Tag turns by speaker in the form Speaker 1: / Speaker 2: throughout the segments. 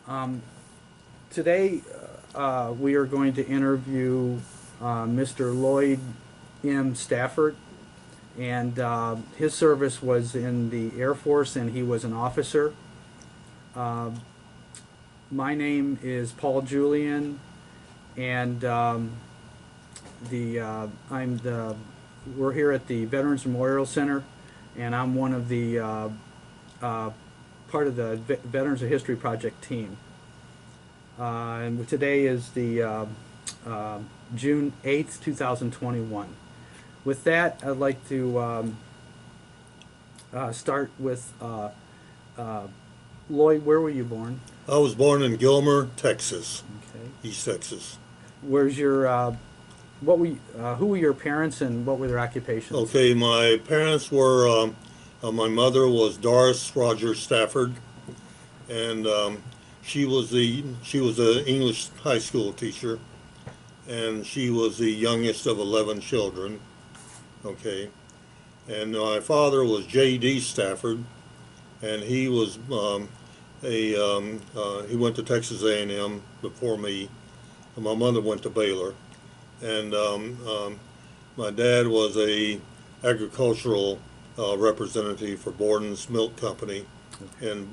Speaker 1: Um, Today, we are going to interview Mr. Lloyd M. Stafford, and his service was in the Air Force, and he was an officer. Uh, my name is Paul Julian, and the I'm the we're here at the Veterans Memorial Center, and I'm one of the uh, part of the Veterans of History Project team. And today is the uh, June 8th, 2021. With that, I'd like to start with uh, Lloyd. Where were you born?
Speaker 2: I was born in Gilmer, Texas,
Speaker 1: Okay.
Speaker 2: East Texas.
Speaker 1: Where's your what were who were your parents and what were their occupations?
Speaker 2: Okay, my parents were, my mother was Doris Roger Stafford, and she was an English high school teacher, and she was the youngest of 11 children. Okay, and my father was J.D. Stafford, and he was he went to Texas A&M before me. And my mother went to Baylor, and my dad was a agricultural representative for Borden's Milk Company in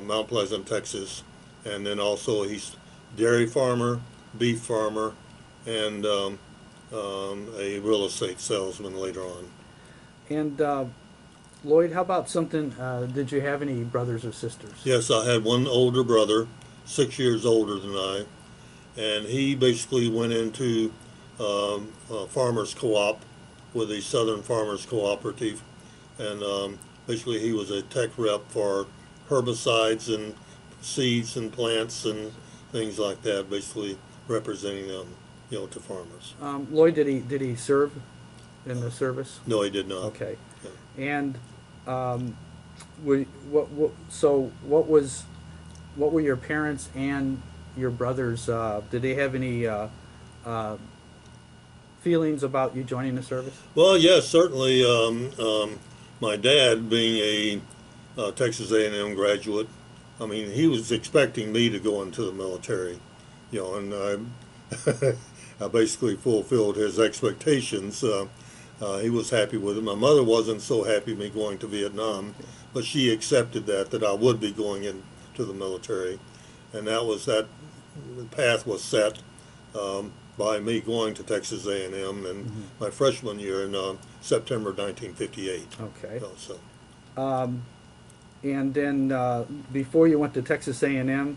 Speaker 2: Mount Pleasant, Texas, and then also he's dairy farmer, beef farmer, and a real estate salesman later on.
Speaker 1: And Lloyd, how about something? Did you have any brothers or sisters?
Speaker 2: Yes, I had one older brother, 6 years older than I, and he basically went into farmers co-op with the Southern Farmers Cooperative, and basically he was a tech rep for herbicides and seeds and plants and things like that, basically representing them, to farmers.
Speaker 1: Lloyd, did he serve in the service?
Speaker 2: No, he did not.
Speaker 1: Okay.
Speaker 2: Yeah.
Speaker 1: And um, what were your parents and your brothers? Did they have any uh, feelings about you joining the service?
Speaker 2: Well, yes, certainly. My dad, being a Texas A&M graduate, I mean, he was expecting me to go into the military, and I basically fulfilled his expectations. He was happy with it. My mother wasn't so happy me going to Vietnam, but she accepted that I would be going into the military, and that path was set by me going to Texas A&M in my freshman year in September 1958.
Speaker 1: Okay.
Speaker 2: So
Speaker 1: Um, and then before you went to Texas A&M,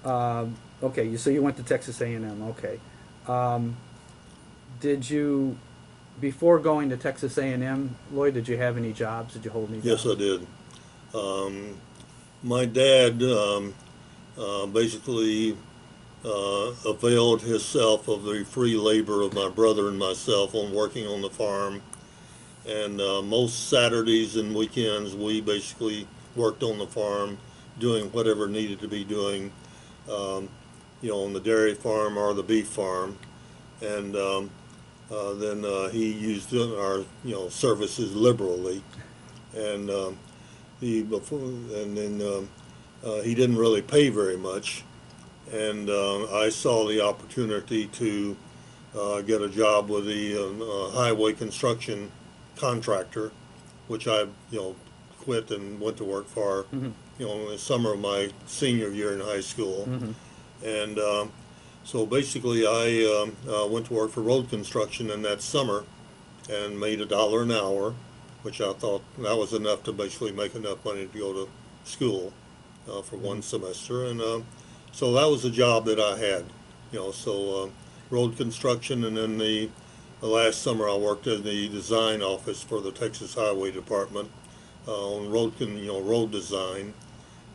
Speaker 1: okay, so you went to Texas A&M. Okay. Um, did you, before going to Texas A&M, Lloyd, did you have any jobs? Did you hold any
Speaker 2: yes,
Speaker 1: jobs?
Speaker 2: I did. Um, my dad basically availed himself of the free labor of my brother and myself on working on the farm. And most Saturdays and weekends, we basically worked on the farm, doing whatever needed to be doing, um, on the dairy farm or the beef farm. And then he used our, services liberally. And he didn't really pay very much. And I saw the opportunity to get a job with the highway construction contractor, which I, quit and went to work for,
Speaker 1: Mm-hmm.
Speaker 2: in the summer of my senior year in high school.
Speaker 1: Mm-hmm.
Speaker 2: And so basically I went to work for road construction in that summer and made $1 an hour, which I thought that was enough to basically make enough money to go to school for one semester. And so that was the job that I had, road construction, and then the last summer I worked in the design office for the Texas Highway Department on road design,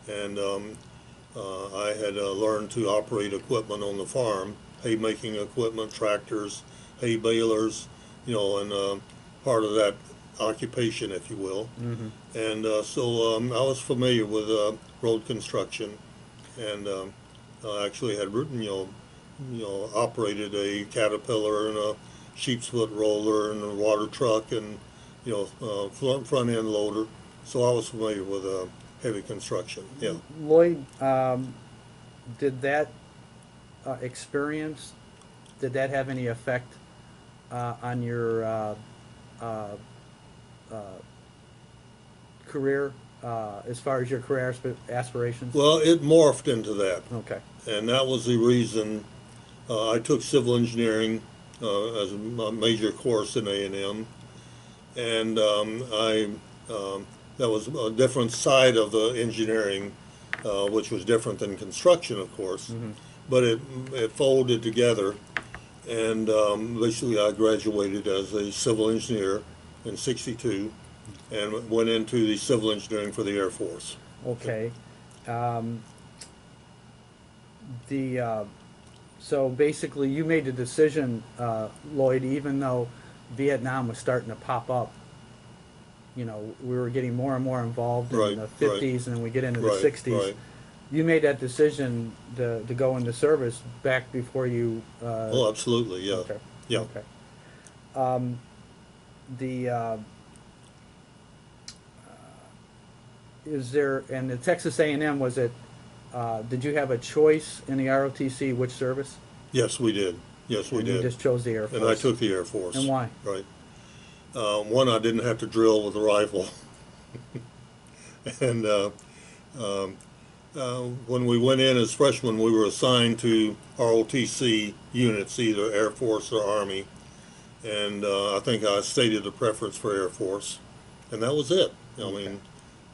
Speaker 2: and I had learned to operate equipment on the farm, hay making equipment, tractors, hay balers, and part of that occupation, if you will.
Speaker 1: Mm-hmm.
Speaker 2: And so I was familiar with road construction, and I actually had operated a Caterpillar and a sheep's foot roller and a water truck and front end loader. So I was familiar with heavy construction. Yeah.
Speaker 1: Lloyd, did that experience, did that have any effect on your uh, career, as far as your career aspirations?
Speaker 2: Well, it morphed into that,
Speaker 1: Okay.
Speaker 2: and that was the reason I took civil engineering as a major course in A&M, and that was a different side of the engineering, which was different than construction, of course,
Speaker 1: Mm-hmm.
Speaker 2: but it folded together, and basically I graduated as a civil engineer in '62 and went into the civil engineering for the Air Force.
Speaker 1: Okay. Um, the So basically, you made the decision, Lloyd, even though Vietnam was starting to pop up. You know, we were getting more and more involved in
Speaker 2: Right,
Speaker 1: the
Speaker 2: right,
Speaker 1: 50s, and then we get into the
Speaker 2: right,
Speaker 1: 60s.
Speaker 2: right.
Speaker 1: You made that decision to go into service back before you.
Speaker 2: Oh, absolutely, yeah,
Speaker 1: Okay.
Speaker 2: yeah.
Speaker 1: Okay. Um, the Is there, and the Texas A&M, was it? Did you have a choice in the ROTC which service?
Speaker 2: Yes, we did. Yes, we
Speaker 1: And you
Speaker 2: did.
Speaker 1: just chose the Air Force.
Speaker 2: And I took the Air Force.
Speaker 1: And why?
Speaker 2: Right. One, I didn't have to drill with a rifle. And um, when we went in as freshmen, we were assigned to ROTC units, either Air Force or Army. And I think I stated a preference for Air Force. And that was it. I
Speaker 1: Okay.
Speaker 2: mean,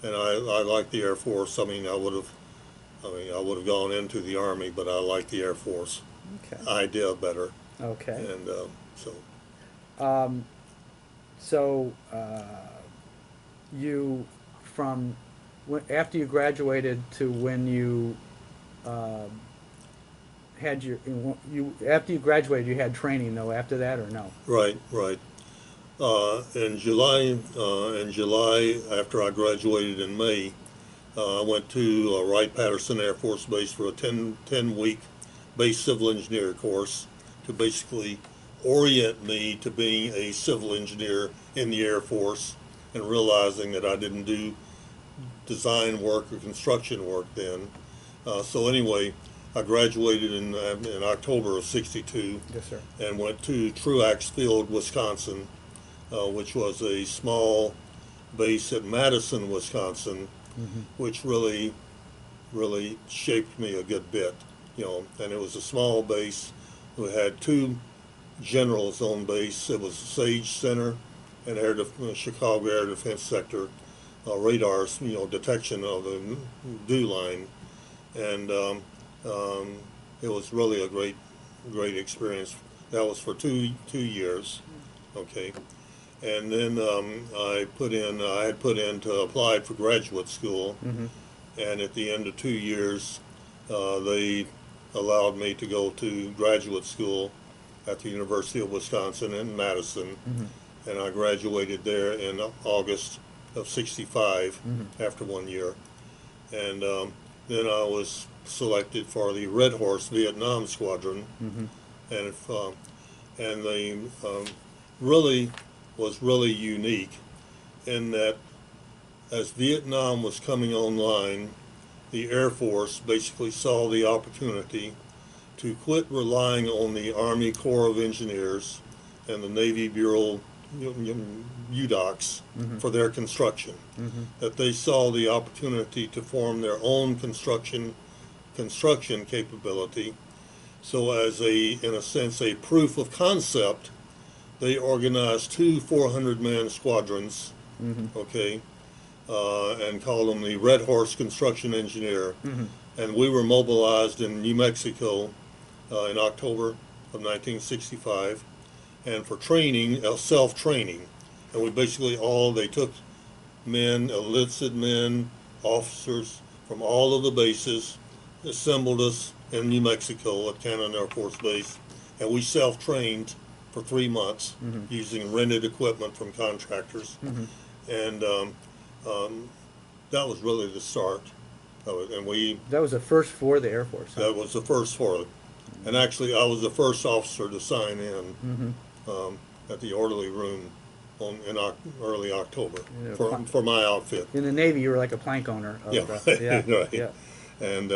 Speaker 2: and I liked the Air Force. I mean, I would have gone into the Army, but I liked the Air Force
Speaker 1: Okay.
Speaker 2: idea better.
Speaker 1: Okay.
Speaker 2: And so,
Speaker 1: Um, so you from after you graduated to when you had your after you graduated, you had training though after that, or no?
Speaker 2: right, right. In July, after I graduated in May, I went to Wright-Patterson Air Force Base for a 10-week base civil engineer course to basically orient me to being a civil engineer in the Air Force, and realizing that I didn't do design work or construction work then. So anyway, I graduated in October of '62
Speaker 1: Yes, sir.
Speaker 2: and went to Truax Field, Wisconsin, which was a small base at Madison, Wisconsin,
Speaker 1: Mm-hmm.
Speaker 2: which really, really shaped me a good bit, you know. And it was a small base. We had two generals on base. It was Sage Center and Chicago Air Defense Sector radars, you know, detection of the dew line, and it was really a great experience. That was for two years, okay. And then I had put in to apply for graduate school,
Speaker 1: Mm-hmm.
Speaker 2: and at the end of 2 years, they allowed me to go to graduate school at the University of Wisconsin in Madison,
Speaker 1: Mm-hmm.
Speaker 2: and I graduated there in August of '65
Speaker 1: Mm-hmm.
Speaker 2: after 1 year. And then I was selected for the Red Horse Vietnam Squadron,
Speaker 1: Mm-hmm.
Speaker 2: and they really was really unique in that as Vietnam was coming online, the Air Force basically saw the opportunity to quit relying on the Army Corps of Engineers and the Navy Bureau UDOCs
Speaker 1: Mm-hmm.
Speaker 2: for their construction.
Speaker 1: Mm-hmm.
Speaker 2: That they saw the opportunity to form their own construction capability. So as in a sense, a proof of concept, they organized two 400-man squadrons,
Speaker 1: Mm-hmm.
Speaker 2: okay, and called them the Red Horse Construction Engineer.
Speaker 1: Mm-hmm.
Speaker 2: And we were mobilized in New Mexico in October of 1965, and for training, self-training. And we basically they took men, enlisted men, officers from all of the bases, assembled us in New Mexico at Cannon Air Force Base, and we self-trained for 3 months
Speaker 1: Mm-hmm.
Speaker 2: using rented equipment from contractors.
Speaker 1: Mm-hmm.
Speaker 2: And that was really the start of it. And
Speaker 1: That was the first for the Air Force. Huh?
Speaker 2: that was the first for it. And actually, I was the first officer to sign in
Speaker 1: Mm-hmm.
Speaker 2: at the orderly room in early October
Speaker 1: Yeah,
Speaker 2: for my outfit.
Speaker 1: In the Navy, you were like a plank owner. Of
Speaker 2: Yeah,
Speaker 1: yeah.
Speaker 2: right.
Speaker 1: Yeah.
Speaker 2: And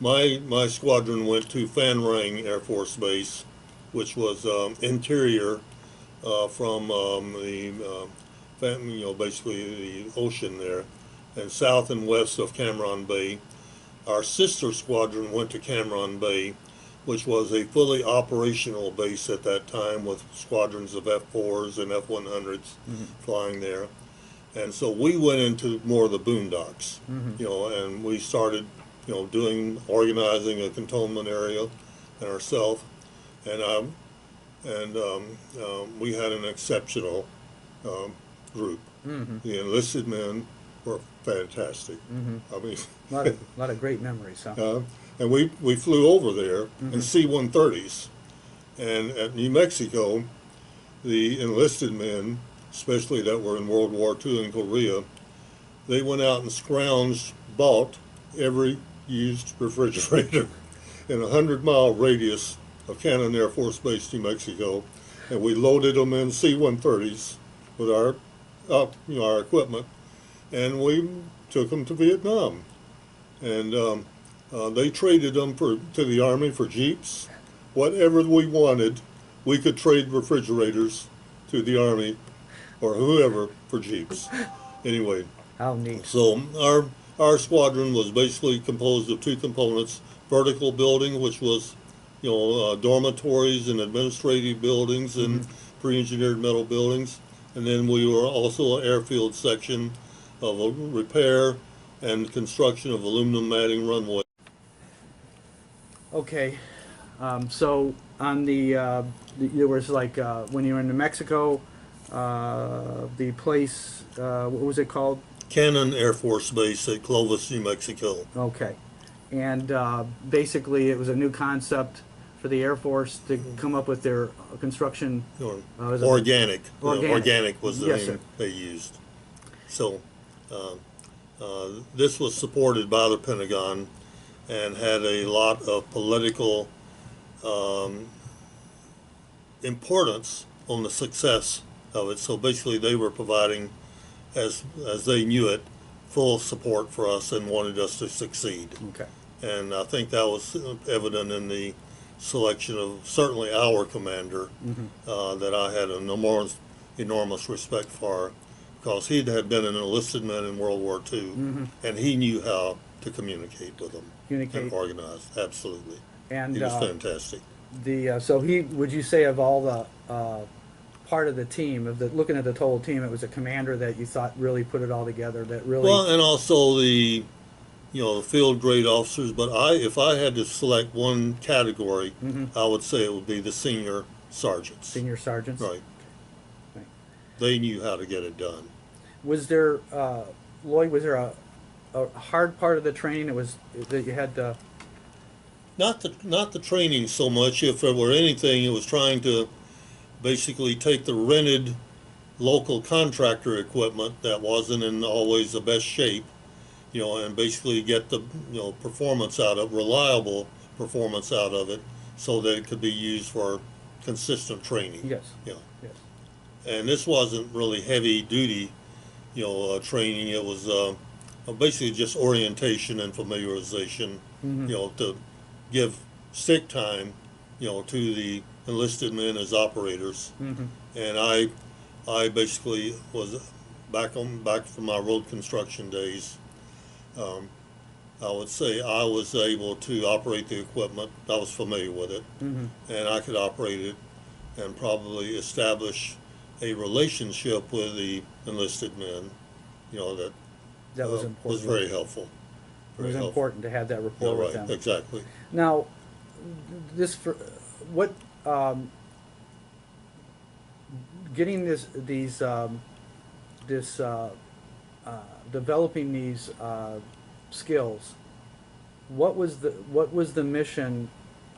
Speaker 2: my squadron went to Fan Rang Air Force Base, which was interior from basically the ocean there, and south and west of Cameron Bay. Our sister squadron went to Cameron Bay, which was a fully operational base at that time with squadrons of F-4s and F-100s flying there. And so we went into more of the boondocks, and we started, organizing a cantonment area and ourselves. And we had an exceptional group. The enlisted men were fantastic. I mean,
Speaker 1: A lot of great memories, huh?
Speaker 2: and we flew over there in C-130s. And at New Mexico, the enlisted men, especially that were in World War II in Korea, they went out and bought every used refrigerator in a 100-mile radius of Cannon Air Force Base, New Mexico, and we loaded them in C-130s with our equipment, and we took them to Vietnam. And they traded them to the Army for Jeeps. Whatever we wanted, we could trade refrigerators to the Army or whoever for Jeeps. Anyway,
Speaker 1: How neat.
Speaker 2: so our squadron was basically composed of two components: vertical building, which was dormitories and administrative buildings and pre-engineered metal buildings, and then we were also an airfield section of a repair and construction of aluminum matting runway.
Speaker 1: Okay, so on there was like when you were in New Mexico, the place, what was it called?
Speaker 2: Cannon Air Force Base at Clovis, New Mexico.
Speaker 1: Okay, and basically it was a new concept for the Air Force to come up with their construction.
Speaker 2: Organic. Organic was the
Speaker 1: Yes,
Speaker 2: name
Speaker 1: sir.
Speaker 2: they used. So this was supported by the Pentagon and had a lot of political importance on the success of it. So basically they were providing, as they knew it, full support for us and wanted us to succeed.
Speaker 1: Okay.
Speaker 2: And I think that was evident in the selection of certainly our commander, that I had an enormous respect for, because he had been an enlisted man in World War II, and he knew how to communicate with them and organize. Absolutely.
Speaker 1: And
Speaker 2: he was fantastic.
Speaker 1: So would you say of all the part of the team, looking at the total team, it was a commander that you thought really put it all together, that really...
Speaker 2: Well, and also the field grade officers, but if I had to select one category, I would say it would be the senior sergeants.
Speaker 1: Senior sergeants?
Speaker 2: Right.
Speaker 1: Right.
Speaker 2: They knew how to get it done.
Speaker 1: Was there, Lloyd, was there a hard part of the training that you had to...
Speaker 2: Not the training so much. If there were anything, it was trying to basically take the rented local contractor equipment that wasn't in always the best shape, and basically get the reliable performance out of it, so that it could be used for consistent training.
Speaker 1: Yes.
Speaker 2: Yeah.
Speaker 1: Yes.
Speaker 2: And this wasn't really heavy duty, training. It was basically just orientation and familiarization, to give stick time, to the enlisted men as operators. And I basically was back from my road construction days. I would say I was able to operate the equipment. I was familiar with it, and I could operate it and probably establish a relationship with the enlisted men, that
Speaker 1: was important.
Speaker 2: was very helpful.
Speaker 1: It was important to have that rapport with them.
Speaker 2: Exactly.
Speaker 1: Now, getting developing these skills, what was the mission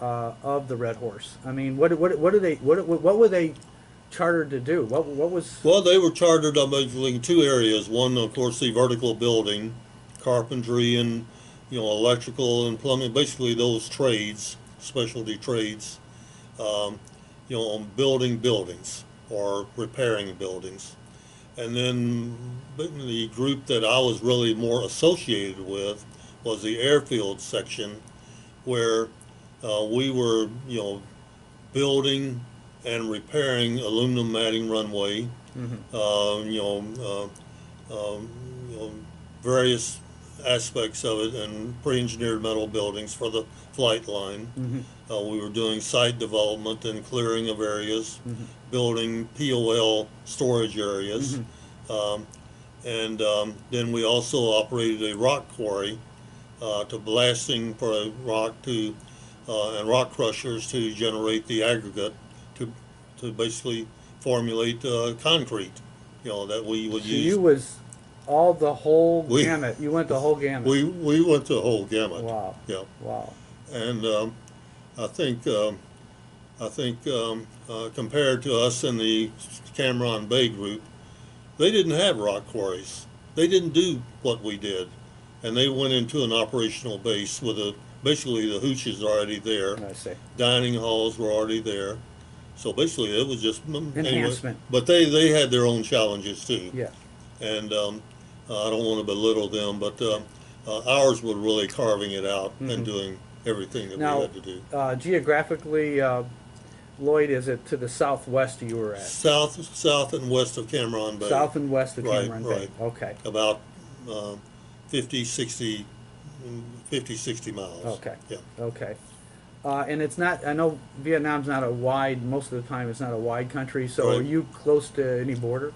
Speaker 1: of the Red Horse? I mean, what were they chartered to do? What was...
Speaker 2: Well, they were chartered basically in two areas. One, of course, the vertical building, carpentry and electrical and plumbing, basically those trades, specialty trades, on building buildings or repairing buildings. And then the group that I was really more associated with was the airfield section, where we were, building and repairing aluminum matting runway,
Speaker 1: Mm-hmm.
Speaker 2: you know, various aspects of it, and pre-engineered metal buildings for the flight line.
Speaker 1: Mm-hmm.
Speaker 2: We were doing site development and clearing of areas,
Speaker 1: Mm-hmm.
Speaker 2: building POL storage areas. Um, and then we also operated a rock quarry to blasting for a rock to and rock crushers to generate the aggregate to basically formulate concrete, that we would
Speaker 1: So
Speaker 2: use.
Speaker 1: you was the whole
Speaker 2: We
Speaker 1: gamut. You went the whole gamut.
Speaker 2: we went the whole gamut.
Speaker 1: Wow.
Speaker 2: Yeah,
Speaker 1: Wow.
Speaker 2: and I think compared to us in the Cameron Bay group, they didn't have rock quarries. They didn't do what we did, and they went into an operational base with basically the hooches already there.
Speaker 1: I see.
Speaker 2: Dining halls were already there. So basically, it was just
Speaker 1: Enhancement.
Speaker 2: Anyway, but they had their own challenges too,
Speaker 1: Yeah.
Speaker 2: and I don't want to belittle them, but ours were really carving it out and doing everything that we
Speaker 1: Now,
Speaker 2: had to do.
Speaker 1: geographically, Lloyd, is it to the southwest you were at?
Speaker 2: South and west of Cameron Bay.
Speaker 1: South and west of
Speaker 2: Right,
Speaker 1: Cameron Bay.
Speaker 2: right.
Speaker 1: Okay.
Speaker 2: About uh, 50, 60 miles.
Speaker 1: Okay.
Speaker 2: Yeah.
Speaker 1: Okay. And it's not, I know Vietnam's not a wide, most of the time it's not a wide country, so
Speaker 2: Right.
Speaker 1: are you close to any border?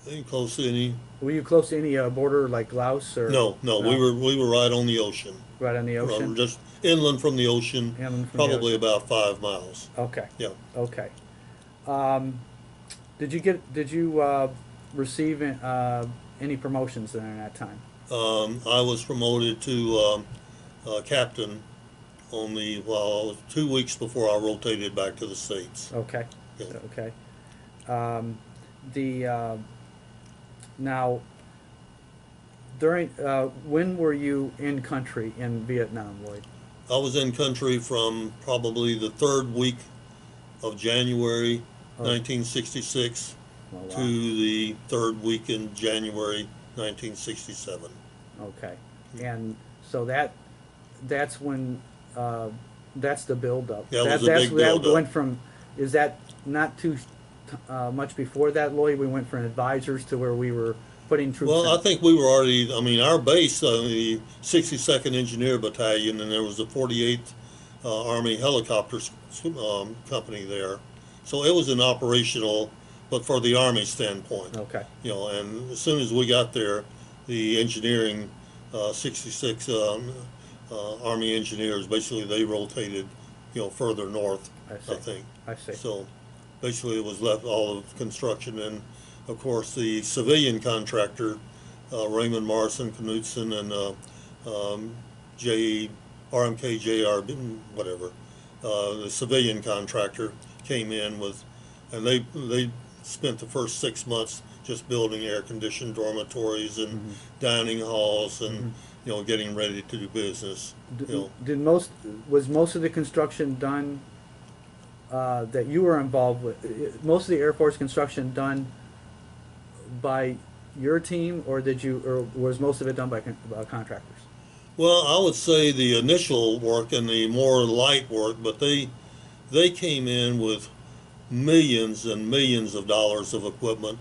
Speaker 2: Ain't close to any.
Speaker 1: Were you close to any border like Laos or?
Speaker 2: No, we were right on the ocean.
Speaker 1: Right on the ocean?
Speaker 2: Just inland from the ocean,
Speaker 1: Inland from the
Speaker 2: probably
Speaker 1: ocean.
Speaker 2: about 5 miles.
Speaker 1: Okay.
Speaker 2: Yeah.
Speaker 1: Okay. Did you receive any promotions during that time?
Speaker 2: I was promoted to captain well, 2 weeks before I rotated back to the States.
Speaker 1: Okay.
Speaker 2: Yeah.
Speaker 1: Okay. Now, during when were you in country in Vietnam, Lloyd?
Speaker 2: I was in country from probably the 3rd week of January
Speaker 1: Oh.
Speaker 2: 1966
Speaker 1: Oh, wow.
Speaker 2: to the 3rd week in January 1967.
Speaker 1: Okay. And so that's when that's the buildup.
Speaker 2: Yeah, it was a
Speaker 1: that's,
Speaker 2: big buildup.
Speaker 1: That went from, is that not too much before that, Lloyd? We went from advisors to where we were putting troops
Speaker 2: Well,
Speaker 1: in.
Speaker 2: I think we were already, our base, the 62nd Engineer Battalion, and there was the 48th Army Helicopters Company there. So it was an operational, but for the Army standpoint.
Speaker 1: Okay.
Speaker 2: And as soon as we got there, the engineering 66 Army engineers, basically they rotated, further north,
Speaker 1: I see.
Speaker 2: I think.
Speaker 1: I see.
Speaker 2: So basically it was left all of construction, and of course the civilian contractor, Raymond Morrison Knudsen and RMK JR, whatever, the civilian contractor came in and they spent the first 6 months just building air-conditioned dormitories and dining halls and getting ready to do business.
Speaker 1: Was most of the construction done that you were involved with? Most of the Air Force construction done by your team, or was most of it done by contractors?
Speaker 2: Well, I would say the initial work and the more light work, but they came in with millions and millions of dollars of equipment.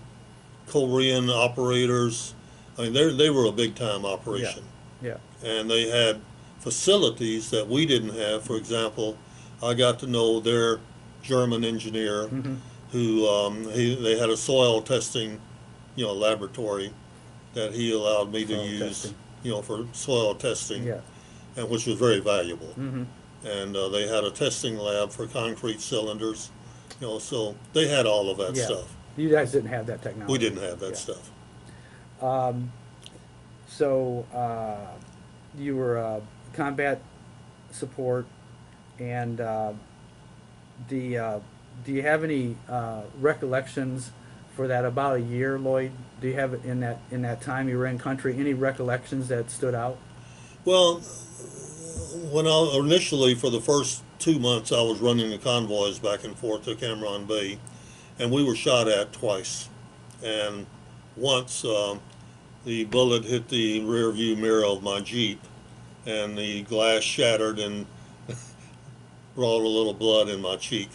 Speaker 2: Korean operators, they were a big time operation.
Speaker 1: Yeah.
Speaker 2: And they had facilities that we didn't have. For example, I got to know their German engineer who they had a soil testing, laboratory that he allowed me to
Speaker 1: Soil
Speaker 2: use,
Speaker 1: testing.
Speaker 2: For soil testing,
Speaker 1: Yeah.
Speaker 2: and which was very valuable.
Speaker 1: Mm-hmm.
Speaker 2: And they had a testing lab for concrete cylinders, so they had all of that
Speaker 1: Yeah.
Speaker 2: stuff.
Speaker 1: You guys didn't have that technology.
Speaker 2: We didn't have that
Speaker 1: Yeah.
Speaker 2: stuff.
Speaker 1: So you were combat support, and do you have any recollections for that about a year, Lloyd? Do you have in that time you were in country any recollections that stood out?
Speaker 2: Well, when initially for the first 2 months I was running the convoys back and forth to Cameron Bay, and we were shot at twice, and once the bullet hit the rear view mirror of my Jeep, and the glass shattered and brought a little blood in my cheek.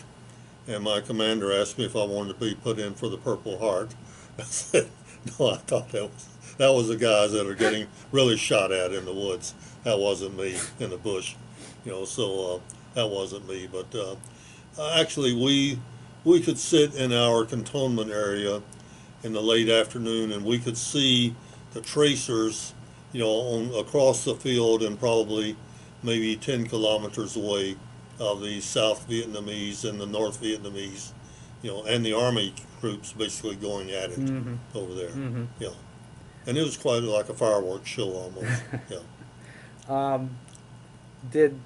Speaker 2: And my commander asked me if I wanted to be put in for the Purple Heart. I said, no, I thought that was the guys that are getting really shot at in the woods. That wasn't me in the bush, so that wasn't me. But actually, we could sit in our cantonment area in the late afternoon, and we could see the tracers, across the field and probably maybe 10 kilometers away of the South Vietnamese and the North Vietnamese, and the Army troops basically going at it over there. Yeah. And it was quite like a fireworks show almost. Yeah.
Speaker 1: Did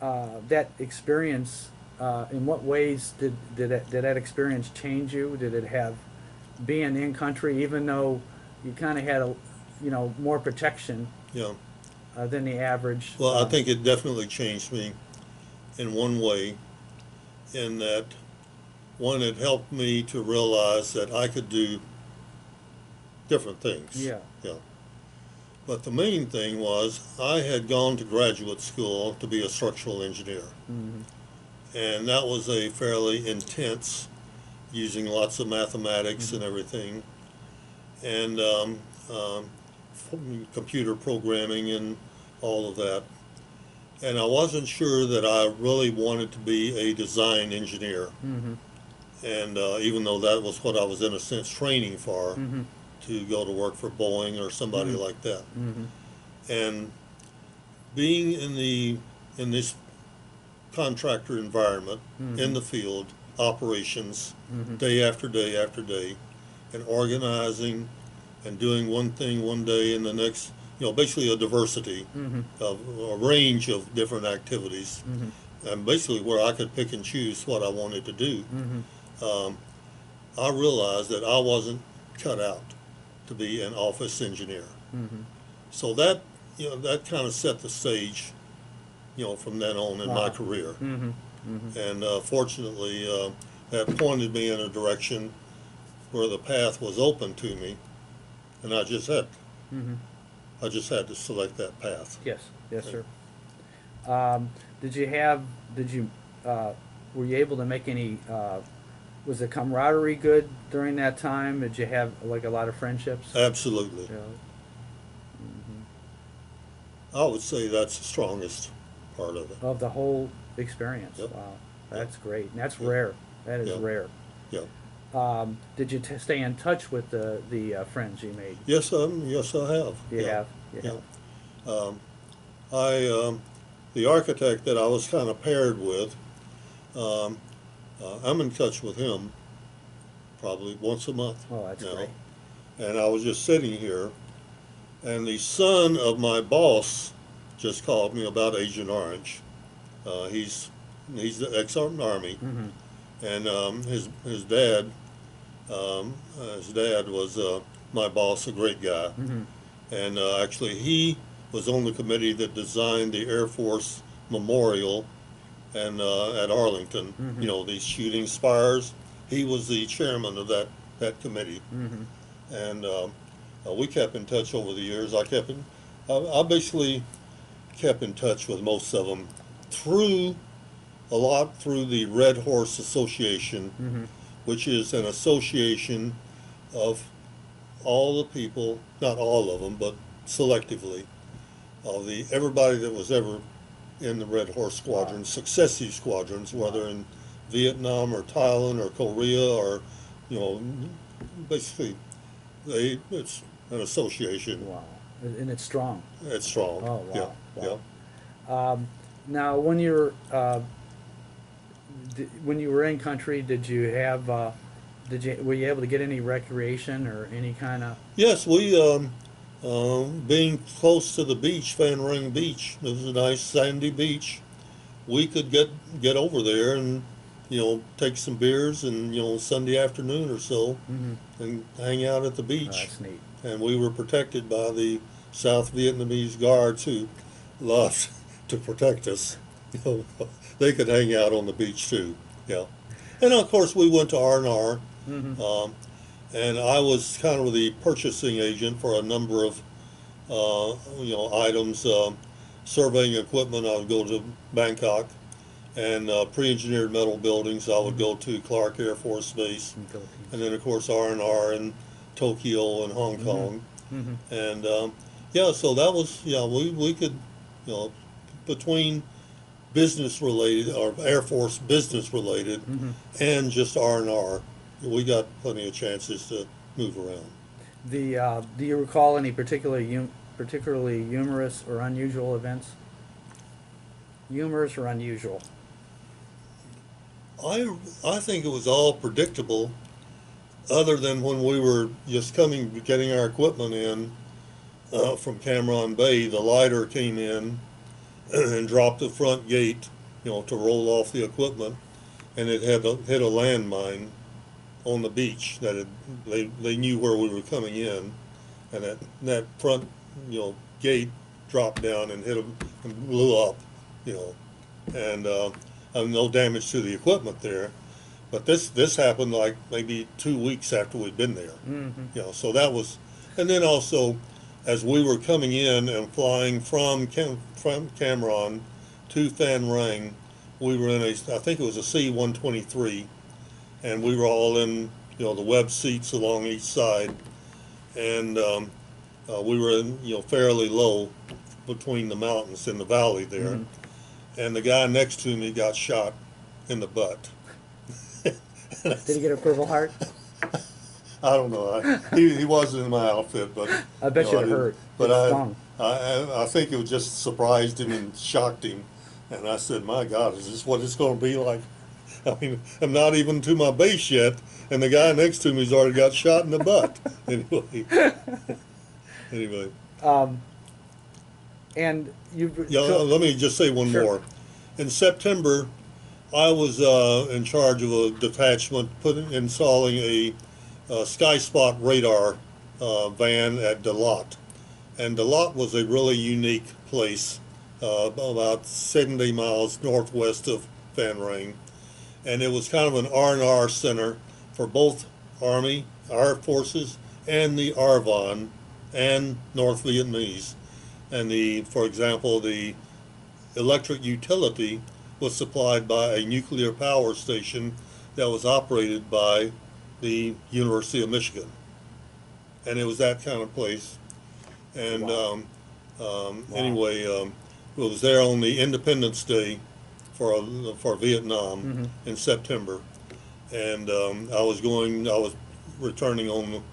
Speaker 1: that experience, in what ways did that experience change you? Did it have, being in country, even though you kind of had more protection
Speaker 2: Yeah.
Speaker 1: Than the average?
Speaker 2: Well, I think it definitely changed me in one way, in that, one, it helped me to realize that I could do different things.
Speaker 1: Yeah.
Speaker 2: Yeah. But the main thing was I had gone to graduate school to be a structural engineer. And that was a fairly intense, using lots of mathematics and everything, and computer programming and all of that. And I wasn't sure that I really wanted to be a design engineer. And even though that was what I was in a sense training for, to go to work for Boeing or somebody like that. And being in this contractor environment, in the field, operations, day after day after day, and organizing and doing one thing one day and the next, basically a diversity of a range of different activities, and basically where I could pick and choose what I wanted to do. I realized that I wasn't cut out to be an office engineer. So that, that kind of set the stage, from then on in my career. And fortunately, that pointed me in a direction where the path was open to me, and I just had to select that path.
Speaker 1: Yes, yes, sir. Were you able to make any, was the camaraderie good during that time? Did you have like a lot of friendships?
Speaker 2: Absolutely.
Speaker 1: Yeah.
Speaker 2: I would say that's the strongest part of it.
Speaker 1: Of the whole experience?
Speaker 2: Yep.
Speaker 1: Wow, that's great. And that's rare. That is rare.
Speaker 2: Yeah.
Speaker 1: Did you stay in touch with the friends you made?
Speaker 2: Yes, yes, I have.
Speaker 1: You have?
Speaker 2: You have. The architect that I was kind of paired with, I'm in touch with him probably once a month.
Speaker 1: Oh, that's
Speaker 2: now.
Speaker 1: great.
Speaker 2: And I was just sitting here, and the son of my boss just called me about Agent Orange. He's the ex-Army, and his dad was my boss, a great guy, and actually he was on the committee that designed the Air Force Memorial and at Arlington, these shooting spires. He was the chairman of that committee, and we kept in touch over the years. I basically kept in touch with most of them through the Red Horse Association, which is an association of all the people, not all of them, but selectively, of everybody that was ever in the Red Horse Squadron, successive squadrons, whether in Vietnam or Thailand or Korea or, basically, it's an association.
Speaker 1: Wow. And it's strong.
Speaker 2: It's strong.
Speaker 1: Oh, wow.
Speaker 2: Yeah.
Speaker 1: Wow. Now, when you were in country, were you able to get any recreation or any kind of?
Speaker 2: Yes, we being close to the beach, Fan Ring Beach, it was a nice sandy beach. We could get over there and take some beers and Sunday afternoon or so and hang out at the beach.
Speaker 1: Oh, that's neat.
Speaker 2: And we were protected by the South Vietnamese guards who loved to protect us. They could hang out on the beach too. Yeah, and of course we went to R&R, and I was kind of the purchasing agent for a number of items, surveying equipment, I would go to Bangkok. And pre-engineered metal buildings, I would go to Clark Air Force Base.
Speaker 1: In the Philippines.
Speaker 2: And then, of course, R&R in Tokyo and Hong Kong.
Speaker 1: Mm-hmm.
Speaker 2: And, yeah, so that was, yeah, we could, you know, between business related, or Air Force business related,
Speaker 1: Mm-hmm.
Speaker 2: and just R&R, we got plenty of chances to move around.
Speaker 1: Do you recall any particularly humorous or unusual events? Humorous or unusual?
Speaker 2: I think it was all predictable, other than when we were just getting our equipment in from Cameron Bay. The lighter came in and dropped the front gate, you know, to roll off the equipment, and it had hit a landmine on the beach that they knew where we were coming in, and that front, you know, gate dropped down and hit them and blew up, you know, and no damage to the equipment there. But this happened like maybe 2 weeks after we'd been there,
Speaker 1: Mm-hmm.
Speaker 2: you know. So that was, and then also as we were coming in and flying from Cameron to Phan Rang, we were in I think it was a C-123, and we were all in, you know, the web seats along each side, and we were in, you know, fairly low between the mountains in the valley there,
Speaker 1: Mm-hmm.
Speaker 2: and the guy next to me got shot in the butt.
Speaker 1: Did he get a Purple Heart?
Speaker 2: I don't know. He wasn't in my outfit, but
Speaker 1: I bet you it hurt.
Speaker 2: But
Speaker 1: It stung.
Speaker 2: I think it just surprised him and shocked him, and I said, "My God, is this what it's going to be like?" I mean, I'm not even to my base yet, and the guy next to me's already got shot in the butt. Anyway.
Speaker 1: And you.
Speaker 2: Yeah, let me just say one
Speaker 1: Sure.
Speaker 2: more. In September, I was in charge of a detachment installing a sky spot radar van at Delot. And Delot was a really unique place, about 70 miles northwest of Phan Rang. And it was kind of an R&R center for both Army, our forces, and the ARVN and North Vietnamese. And for example, the electric utility was supplied by a nuclear power station that was operated by the University of Michigan. And it was that kind of place. And
Speaker 1: Wow.
Speaker 2: anyway, it was there on the Independence Day for Vietnam
Speaker 1: Mm-hmm.
Speaker 2: in September. And I was returning on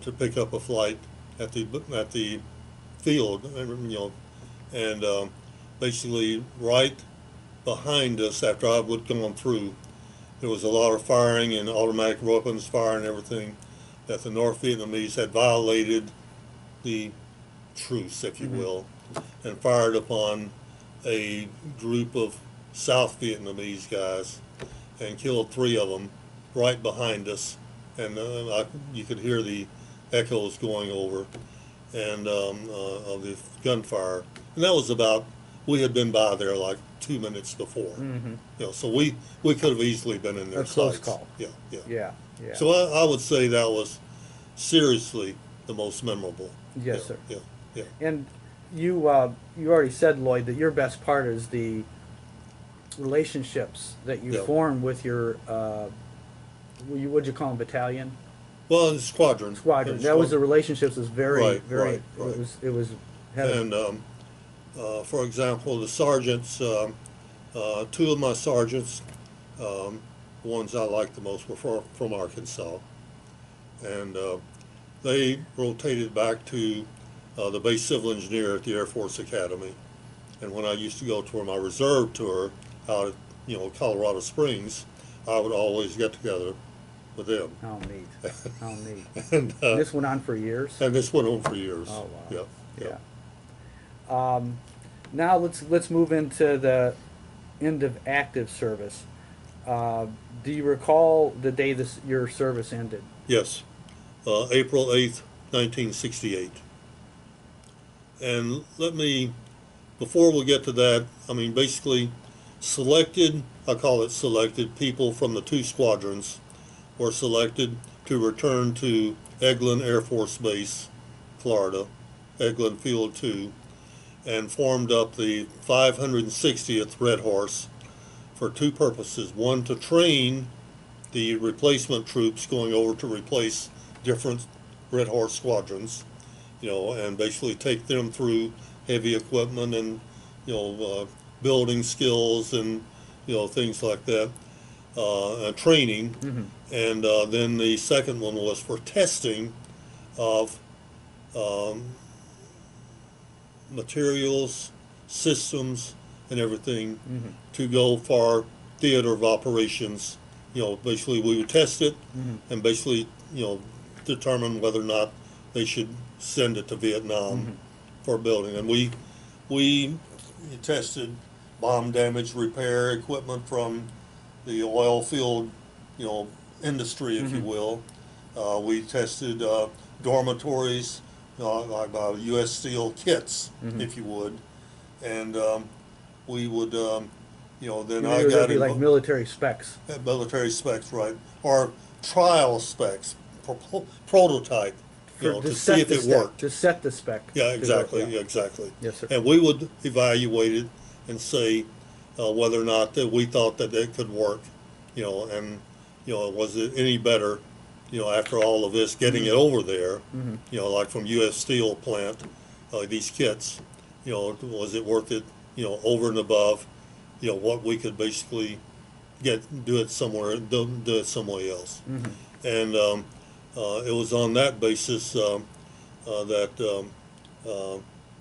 Speaker 2: to pick up a flight at the field, you know, and basically right behind us, after I would gone through, there was a lot of firing and automatic weapons fire and everything, that the North Vietnamese had violated the truce, if you
Speaker 1: Mm-hmm.
Speaker 2: will, and fired upon a group of South Vietnamese guys and killed 3 of them right behind us, and you could hear the echoes going over and of the gunfire. And that was we had been by there like 2 minutes before.
Speaker 1: Mm-hmm.
Speaker 2: You know, so we could have easily been in their
Speaker 1: A close
Speaker 2: sights.
Speaker 1: call.
Speaker 2: Yeah, yeah.
Speaker 1: Yeah. Yeah.
Speaker 2: So I would say that was seriously the most memorable.
Speaker 1: Yes,
Speaker 2: Yeah,
Speaker 1: sir.
Speaker 2: Yeah, yeah.
Speaker 1: And you already said, Lloyd, that your best part is the relationships that you
Speaker 2: Yeah.
Speaker 1: form with your what'd you call them, battalion?
Speaker 2: Well, in Squadron.
Speaker 1: Squadron.
Speaker 2: In
Speaker 1: That was the
Speaker 2: Squadron.
Speaker 1: relationships was very,
Speaker 2: Right,
Speaker 1: very.
Speaker 2: right, right.
Speaker 1: It was. Had a-
Speaker 2: And for example, the sergeants, 2 of my sergeants, the ones I liked the most, were from Arkansas, and they rotated back to the base civil engineer at the Air Force Academy. And when I used to go to my reserve tour out at, you know, Colorado Springs, I would always get together with them.
Speaker 1: Oh, neat. Oh, neat.
Speaker 2: And
Speaker 1: This went on for years.
Speaker 2: this went on for years.
Speaker 1: Oh, wow.
Speaker 2: Yeah.
Speaker 1: Yeah. Now let's move into the end of active service. Do you recall the day your service ended?
Speaker 2: Yes, April 8th, 1968. And before we get to that, I mean, basically, I call it selected, people from the 2 squadrons were selected to return to Eglin Air Force Base, Florida, Eglin Field 2. and formed up the 560th Red Horse for two purposes. One, to train the replacement troops going over to replace different Red Horse squadrons, and basically take them through heavy equipment and, building skills and, things like that, training. And then the second one was for testing of materials, systems, and everything to go for theater of operations. Basically we would test it and basically, determine whether or not they should send it to Vietnam for building. And we tested bomb damage repair equipment from the oil field, industry, if you will. We tested dormitories, like U.S. Steel kits, if you would, and we would, then I got
Speaker 1: That'd be like military specs.
Speaker 2: military specs, right, or trial specs, prototype, to see if it worked.
Speaker 1: To set the spec.
Speaker 2: Yeah, exactly,
Speaker 1: Yeah.
Speaker 2: exactly.
Speaker 1: Yes, sir.
Speaker 2: And we would evaluate it and say whether or not that we thought that it could work, and was it any better, after all of this, getting it over there, like from U.S. Steel plant, these kits, was it worth it, over and above, what we could basically do it somewhere, do it somewhere else. And it was on that basis that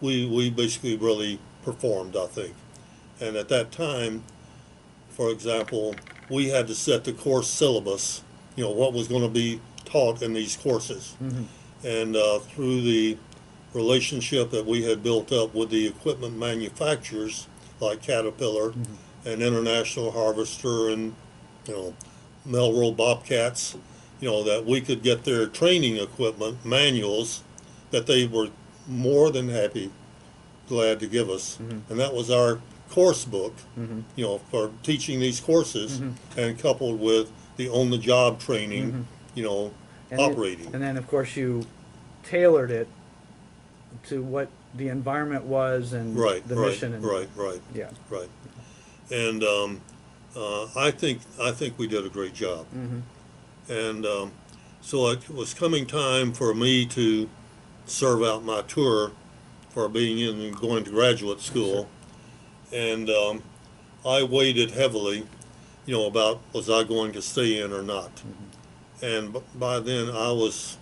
Speaker 2: we basically really performed, I think. And at that time, for example, we had to set the course syllabus, what was going to be taught in these courses. And through the relationship that we had built up with the equipment manufacturers like Caterpillar and International Harvester and, Melrose Bobcats, that we could get their training equipment manuals that they were more than glad to give us. And that was our course book, for teaching these courses, and coupled with the on-the-job training,
Speaker 1: And
Speaker 2: operating.
Speaker 1: and then, of course, you tailored it to what the environment was and the mission. And,
Speaker 2: right.
Speaker 1: Yeah.
Speaker 2: Right. And I think we did a great job. And so it was coming time for me to serve out my tour for being in and going to graduate school. And I waited heavily, about was I going to stay in or not. And by then I was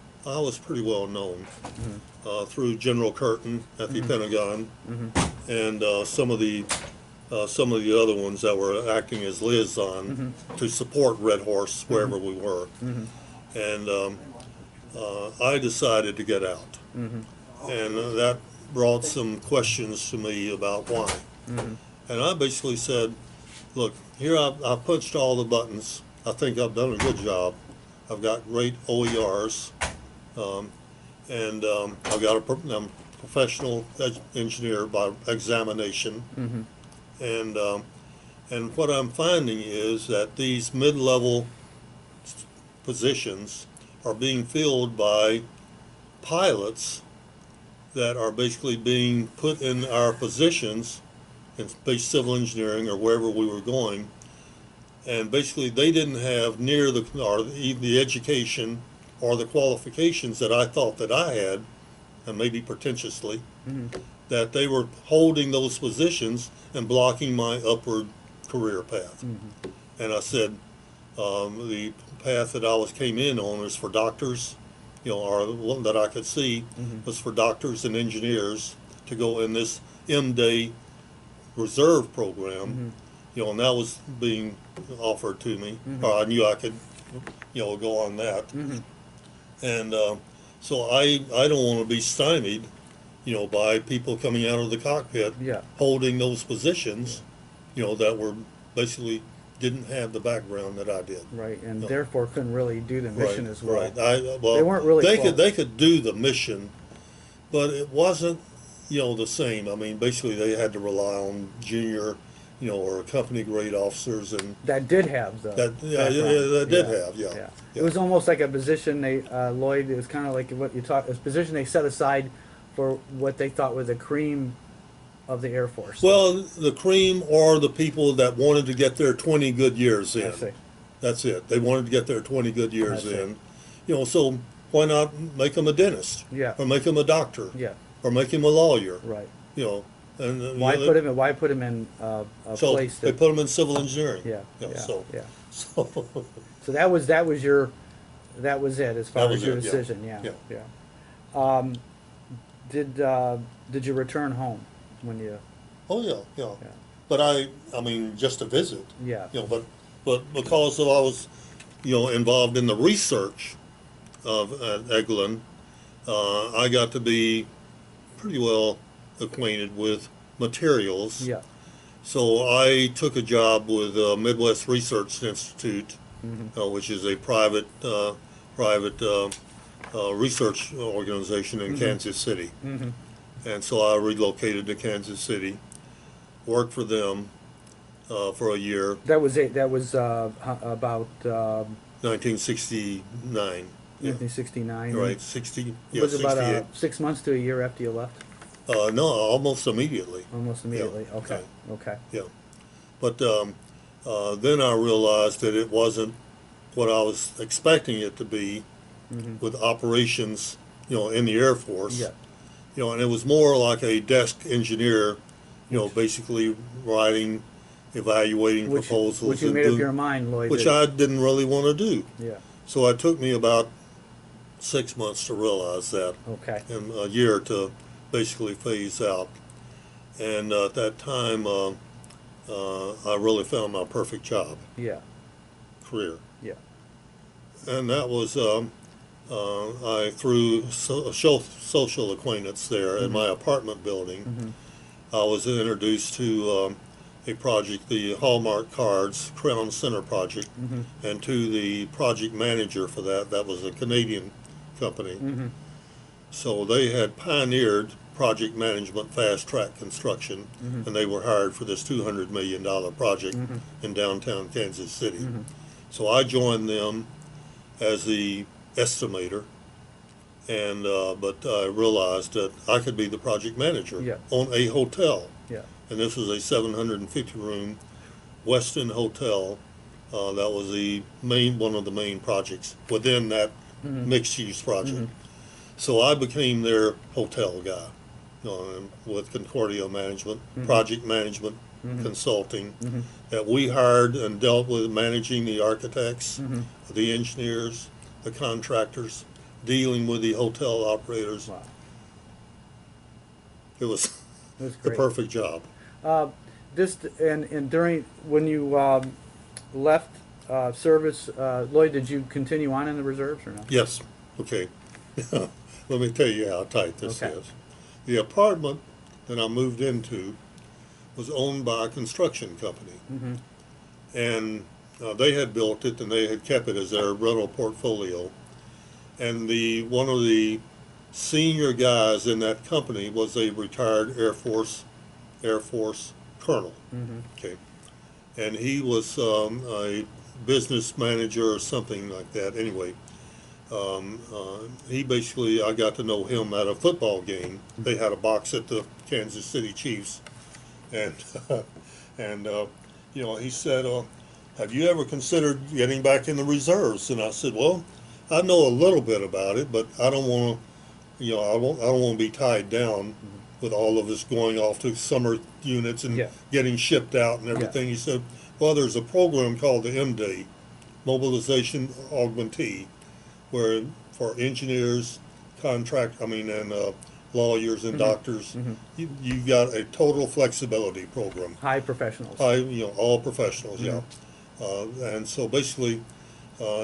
Speaker 2: pretty well known through General Curtin at the Pentagon, and some of the other ones that were acting as liaison to support Red Horse wherever we were. And I decided to get out, and that brought some questions to me about why. And I basically said, look, here I punched all the buttons. I think I've done a good job. I've got great OERs, and I've got I'm a professional engineer by examination. And what I'm finding is that these mid-level positions are being filled by pilots that are basically being put in our positions in space civil engineering or wherever we were going, and basically they didn't have near the education or the qualifications that I thought that I had, and maybe pretentiously, that they were holding those positions and blocking my upward career path. And I said, the path that I came in on was for doctors, or the one that I could see was for doctors and engineers to go in this M-Day reserve program, and that was being offered to me, or I knew I could, go on that. And so I don't want to be stymied, by people coming out of the cockpit holding those positions, that were basically didn't have the background that I did.
Speaker 1: Right, and therefore couldn't really do the mission as well.
Speaker 2: Right. Well,
Speaker 1: they weren't really.
Speaker 2: They could do the mission, but it wasn't, the same. I mean, basically they had to rely on junior, or company grade officers, and
Speaker 1: that did have the.
Speaker 2: that did have. Yeah.
Speaker 1: It was almost like a position they Lloyd. It was kind of like what you talked. A position they set aside for what they thought was a cream of the Air Force?
Speaker 2: Well, the cream are the people that wanted to get their 20 good years
Speaker 1: I
Speaker 2: in.
Speaker 1: see.
Speaker 2: That's it. They wanted to get their 20 good
Speaker 1: I
Speaker 2: years
Speaker 1: see.
Speaker 2: in. So why not make them a dentist?
Speaker 1: Yeah.
Speaker 2: Or make them a doctor?
Speaker 1: Yeah.
Speaker 2: Or make him a lawyer?
Speaker 1: Right.
Speaker 2: You know, and
Speaker 1: Why put him in? Why put him in a
Speaker 2: so
Speaker 1: place
Speaker 2: they
Speaker 1: that?
Speaker 2: put them in civil engineering.
Speaker 1: Yeah.
Speaker 2: You know,
Speaker 1: Yeah.
Speaker 2: so
Speaker 1: Yeah.
Speaker 2: so
Speaker 1: So that was your, that was it as far
Speaker 2: That
Speaker 1: as
Speaker 2: was
Speaker 1: your
Speaker 2: it, yeah.
Speaker 1: decision. Yeah.
Speaker 2: Yeah.
Speaker 1: Yeah. Did you return home when you?
Speaker 2: oh yeah, yeah.
Speaker 1: Yeah.
Speaker 2: But I mean, just to visit.
Speaker 1: Yeah.
Speaker 2: But because I was, involved in the research of at Eglin, I got to be pretty well acquainted with materials.
Speaker 1: Yeah.
Speaker 2: So I took a job with Midwest Research Institute,
Speaker 1: Mm-hmm.
Speaker 2: which is a private research organization in Kansas City.
Speaker 1: Mm-hmm.
Speaker 2: And so I relocated to Kansas City, worked for them for a year,
Speaker 1: That was it. That was about
Speaker 2: 1969. Yeah.
Speaker 1: 1969.
Speaker 2: Right, 60, yeah,
Speaker 1: Was it about
Speaker 2: 68.
Speaker 1: 6 months to a year after you left?
Speaker 2: No, almost immediately.
Speaker 1: Almost immediately.
Speaker 2: Yeah.
Speaker 1: Okay. Okay.
Speaker 2: Yeah. But then I realized that it wasn't what I was expecting it to be
Speaker 1: Mm-hmm.
Speaker 2: with operations, in the Air Force.
Speaker 1: Yeah.
Speaker 2: And it was more like a desk engineer, basically writing, evaluating proposals.
Speaker 1: Which you
Speaker 2: and
Speaker 1: made up your mind, Lloyd.
Speaker 2: which I didn't really want to do.
Speaker 1: Yeah.
Speaker 2: So it took me about 6 months to realize that,
Speaker 1: Okay.
Speaker 2: and a year to basically phase out. And at that time, I really found my perfect job,
Speaker 1: Yeah.
Speaker 2: career.
Speaker 1: Yeah.
Speaker 2: And that was, I through social acquaintance there in my apartment building.
Speaker 1: Mm-hmm.
Speaker 2: I was introduced to a project, the Hallmark Cards Crown Center project,
Speaker 1: Mm-hmm.
Speaker 2: and to the project manager for that. That was a Canadian company.
Speaker 1: Mm-hmm.
Speaker 2: So they had pioneered project management fast track construction,
Speaker 1: Mm-hmm.
Speaker 2: and they were hired for this $200 million project
Speaker 1: Mhm.
Speaker 2: in downtown Kansas City.
Speaker 1: Mhm.
Speaker 2: So I joined them as the estimator, and but I realized that I could be the project manager
Speaker 1: Yeah.
Speaker 2: on a hotel,
Speaker 1: Yeah.
Speaker 2: and this was a 750 room Westin hotel. That was one of the main projects within that
Speaker 1: Mhm.
Speaker 2: mixed use project. So I became their hotel guy, and with Concordia Management, project management, consulting, that we hired and dealt with managing the architects, the engineers, the contractors, dealing with the hotel operators.
Speaker 1: Wow.
Speaker 2: It was
Speaker 1: That's
Speaker 2: the
Speaker 1: great.
Speaker 2: perfect job.
Speaker 1: This and during when you left service, Lloyd, did you continue on in the reserves or no?
Speaker 2: Yes. Okay. Let me tell you how tight this
Speaker 1: Okay.
Speaker 2: is. The apartment that I moved into was owned by a construction company.
Speaker 1: Mm-hmm.
Speaker 2: And they had built it and they had kept it as their rental portfolio. And one of the senior guys in that company was a retired Air Force colonel.
Speaker 1: Mm-hmm.
Speaker 2: Okay, and he was a business manager or something like that. Anyway, he basically, I got to know him at a football game. They had a box at the Kansas City Chiefs, and he said, "Have you ever considered getting back in the reserves?" And I said, "Well, I know a little bit about it, but I don't want to, I don't want to be tied down with all of this going off to summer units and
Speaker 1: Yeah.
Speaker 2: getting shipped out and everything." He said, "Well, there's a program called the MDAY, Mobilization Augmentee, where for engineers, and lawyers and doctors, you got a total flexibility program.
Speaker 1: High professionals.
Speaker 2: All professionals, yeah. And so basically,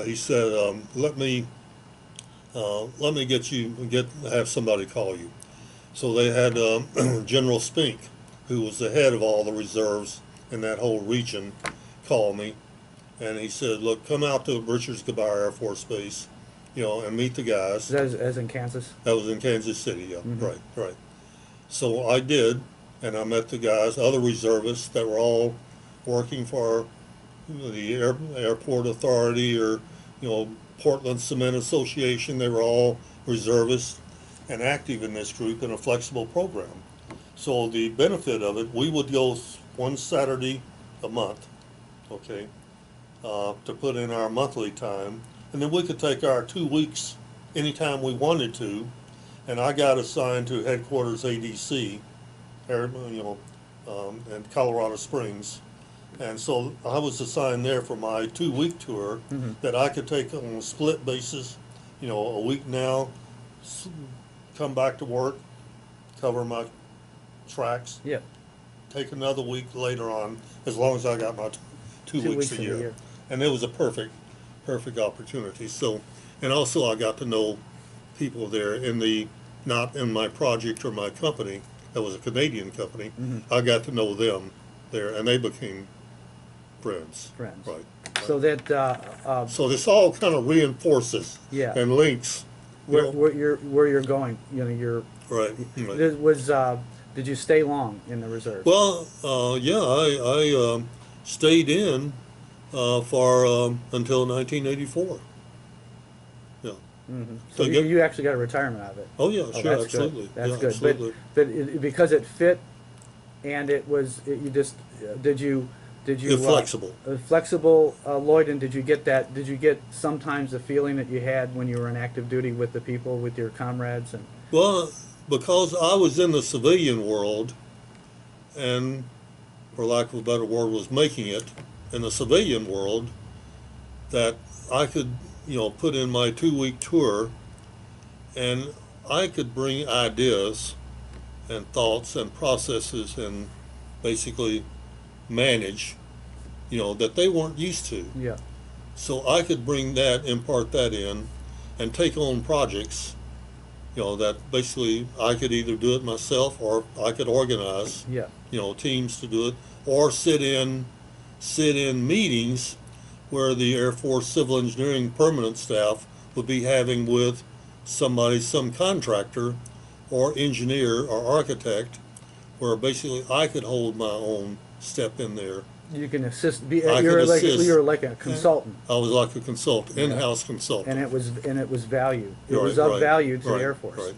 Speaker 2: he said, let me have somebody call you." So they had General Spink, who was the head of all the reserves in that whole region, call me, and he said, "Look, come out to Richards Gebaur Air Force Base, and meet the guys."
Speaker 1: Is that as in Kansas?
Speaker 2: That was in Kansas City, yeah, right. So I did, and I met the guys, other reservists that were all working for the airport authority or, Portland Cement Association. They were all reservists and active in this group in a flexible program. So the benefit of it, we would go one Saturday a month, okay, to put in our monthly time, and then we could take our 2 weeks anytime we wanted to. And I got assigned to headquarters ADC, in Colorado Springs. And so I was assigned there for my 2 week tour that I could take on a split basis, a week now, come back to work, cover my tracks,
Speaker 1: Yeah.
Speaker 2: take another week later on, as long as I got my 2 weeks a year. And it was a perfect opportunity. So, and also I got to know people there not in my project or my company, that was a Canadian company. I got to know them there, and they became friends. Right.
Speaker 1: So that,
Speaker 2: So this all kind of reinforces
Speaker 1: Yeah.
Speaker 2: and links.
Speaker 1: where you're going, you're,
Speaker 2: Right.
Speaker 1: it was, did you stay long in the reserve?
Speaker 2: Well, yeah, I stayed in for until 1984. Yeah.
Speaker 1: So
Speaker 2: to get-
Speaker 1: you actually got a retirement out of it?
Speaker 2: Oh yeah,
Speaker 1: Oh,
Speaker 2: sure,
Speaker 1: that's
Speaker 2: absolutely.
Speaker 1: good. That's
Speaker 2: Yeah,
Speaker 1: good.
Speaker 2: absolutely.
Speaker 1: But because it fit, and you just did you
Speaker 2: Flexible.
Speaker 1: Flexible, Lloyd, and did you get that? Did you get sometimes the feeling that you had when you were in active duty with the people, with your comrades, and
Speaker 2: Well, because I was in the civilian world, and for lack of a better word, was making it in the civilian world, that I could, put in my 2 week tour, and I could bring ideas and thoughts and processes and basically manage, that they weren't used to.
Speaker 1: yeah,
Speaker 2: So I could bring that, impart that in, and take on projects, that basically I could either do it myself or I could organize,
Speaker 1: yeah,
Speaker 2: teams to do it, or sit in meetings where the Air Force Civil Engineering permanent staff would be having with some contractor or engineer or architect, where basically I could hold my own step in there.
Speaker 1: you can assist.
Speaker 2: I could assist.
Speaker 1: You're like a consultant,
Speaker 2: I was like a consultant, in-house consultant.
Speaker 1: and it was value. It was
Speaker 2: Right,
Speaker 1: of
Speaker 2: right,
Speaker 1: value to the
Speaker 2: right,
Speaker 1: Air Force.
Speaker 2: Right.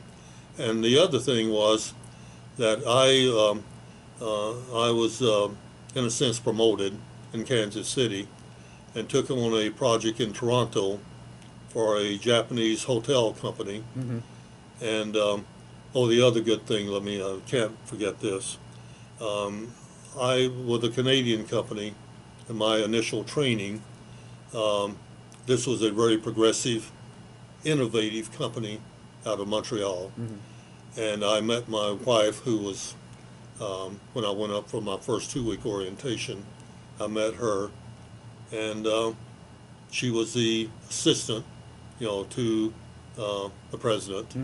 Speaker 2: And the other thing was that I was, in a sense, promoted in Kansas City, and took on a project in Toronto for a Japanese hotel company. And the other good thing, I can't forget this. With a Canadian company, in my initial training, this was a very progressive, innovative company out of Montreal. And I met my wife, who was, when I went up for my first 2 week orientation, I met her, and she was the assistant, to the president,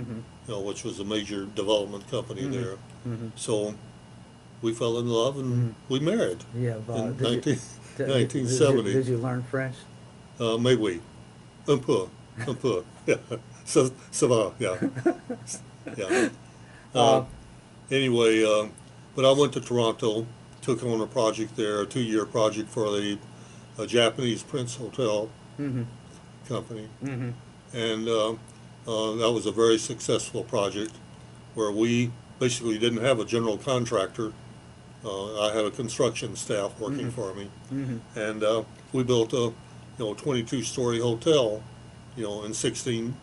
Speaker 2: which was a major development company there. So we fell in love, and we married
Speaker 1: Yeah,
Speaker 2: in
Speaker 1: did you-
Speaker 2: 1970.
Speaker 1: Did you learn French?
Speaker 2: Mais oui, un peu, yeah, ça va, yeah, yeah. Anyway, but I went to Toronto, took on a project there, a 2 year project for a Japanese Prince Hotel company, and that was a very successful project, where we basically didn't have a general contractor. I had a construction staff working for me, and we built a 22-story hotel, in 16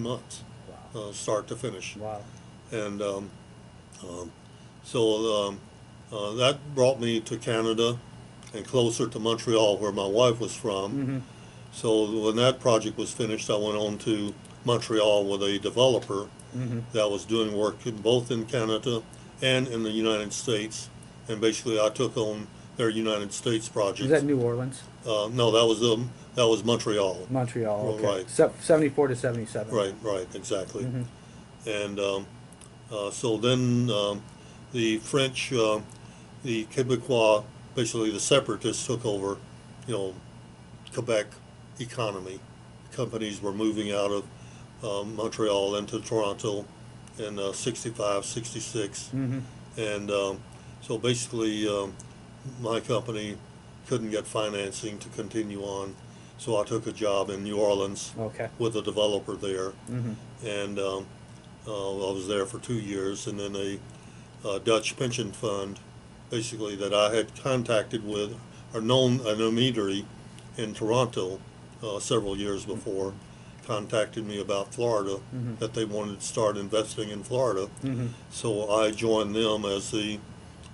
Speaker 2: months, start to finish.
Speaker 1: Wow.
Speaker 2: And so that brought me to Canada and closer to Montreal, where my wife was from. So when that project was finished, I went on to Montreal with a developer that was doing work both in Canada and in the United States. And basically I took on their United States project.
Speaker 1: Was that New Orleans?
Speaker 2: No, that was Montreal.
Speaker 1: Montreal, okay.
Speaker 2: Right.
Speaker 1: 74 to 77.
Speaker 2: Right, exactly. And so then the French, the Quebecois, basically the separatists, took over, Quebec economy. Companies were moving out of Montreal into Toronto in 65, 66. And so basically my company couldn't get financing to continue on. So I took a job in New Orleans with a developer there. And I was there for 2 years, and then Dutch pension fund, basically, that I had contacted with or known an intermediary in Toronto several years before, contacted me about Florida, that they wanted to start investing in Florida. So I joined them as the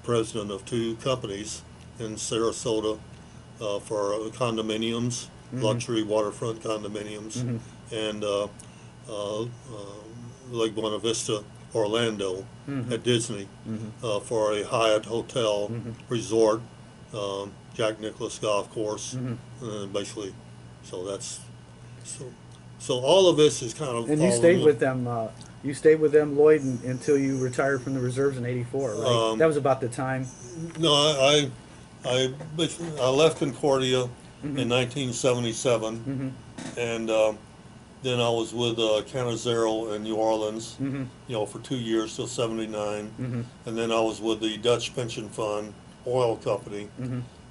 Speaker 2: president of two companies in Sarasota for condominiums, luxury waterfront condominiums, and Lake Buena Vista, Orlando, at Disney, for a Hyatt hotel resort, Jack Nicklaus golf course, basically. So that's so all of this is kind of.
Speaker 1: And you stayed with them. You stayed with them, Lloyd, until you retired from the reserves in '84, right? That was about the time.
Speaker 2: No, I left Concordia in 1977, and then I was with Canizero in New Orleans, for 2 years till '79, and then I was with the Dutch Pension Fund Oil Company,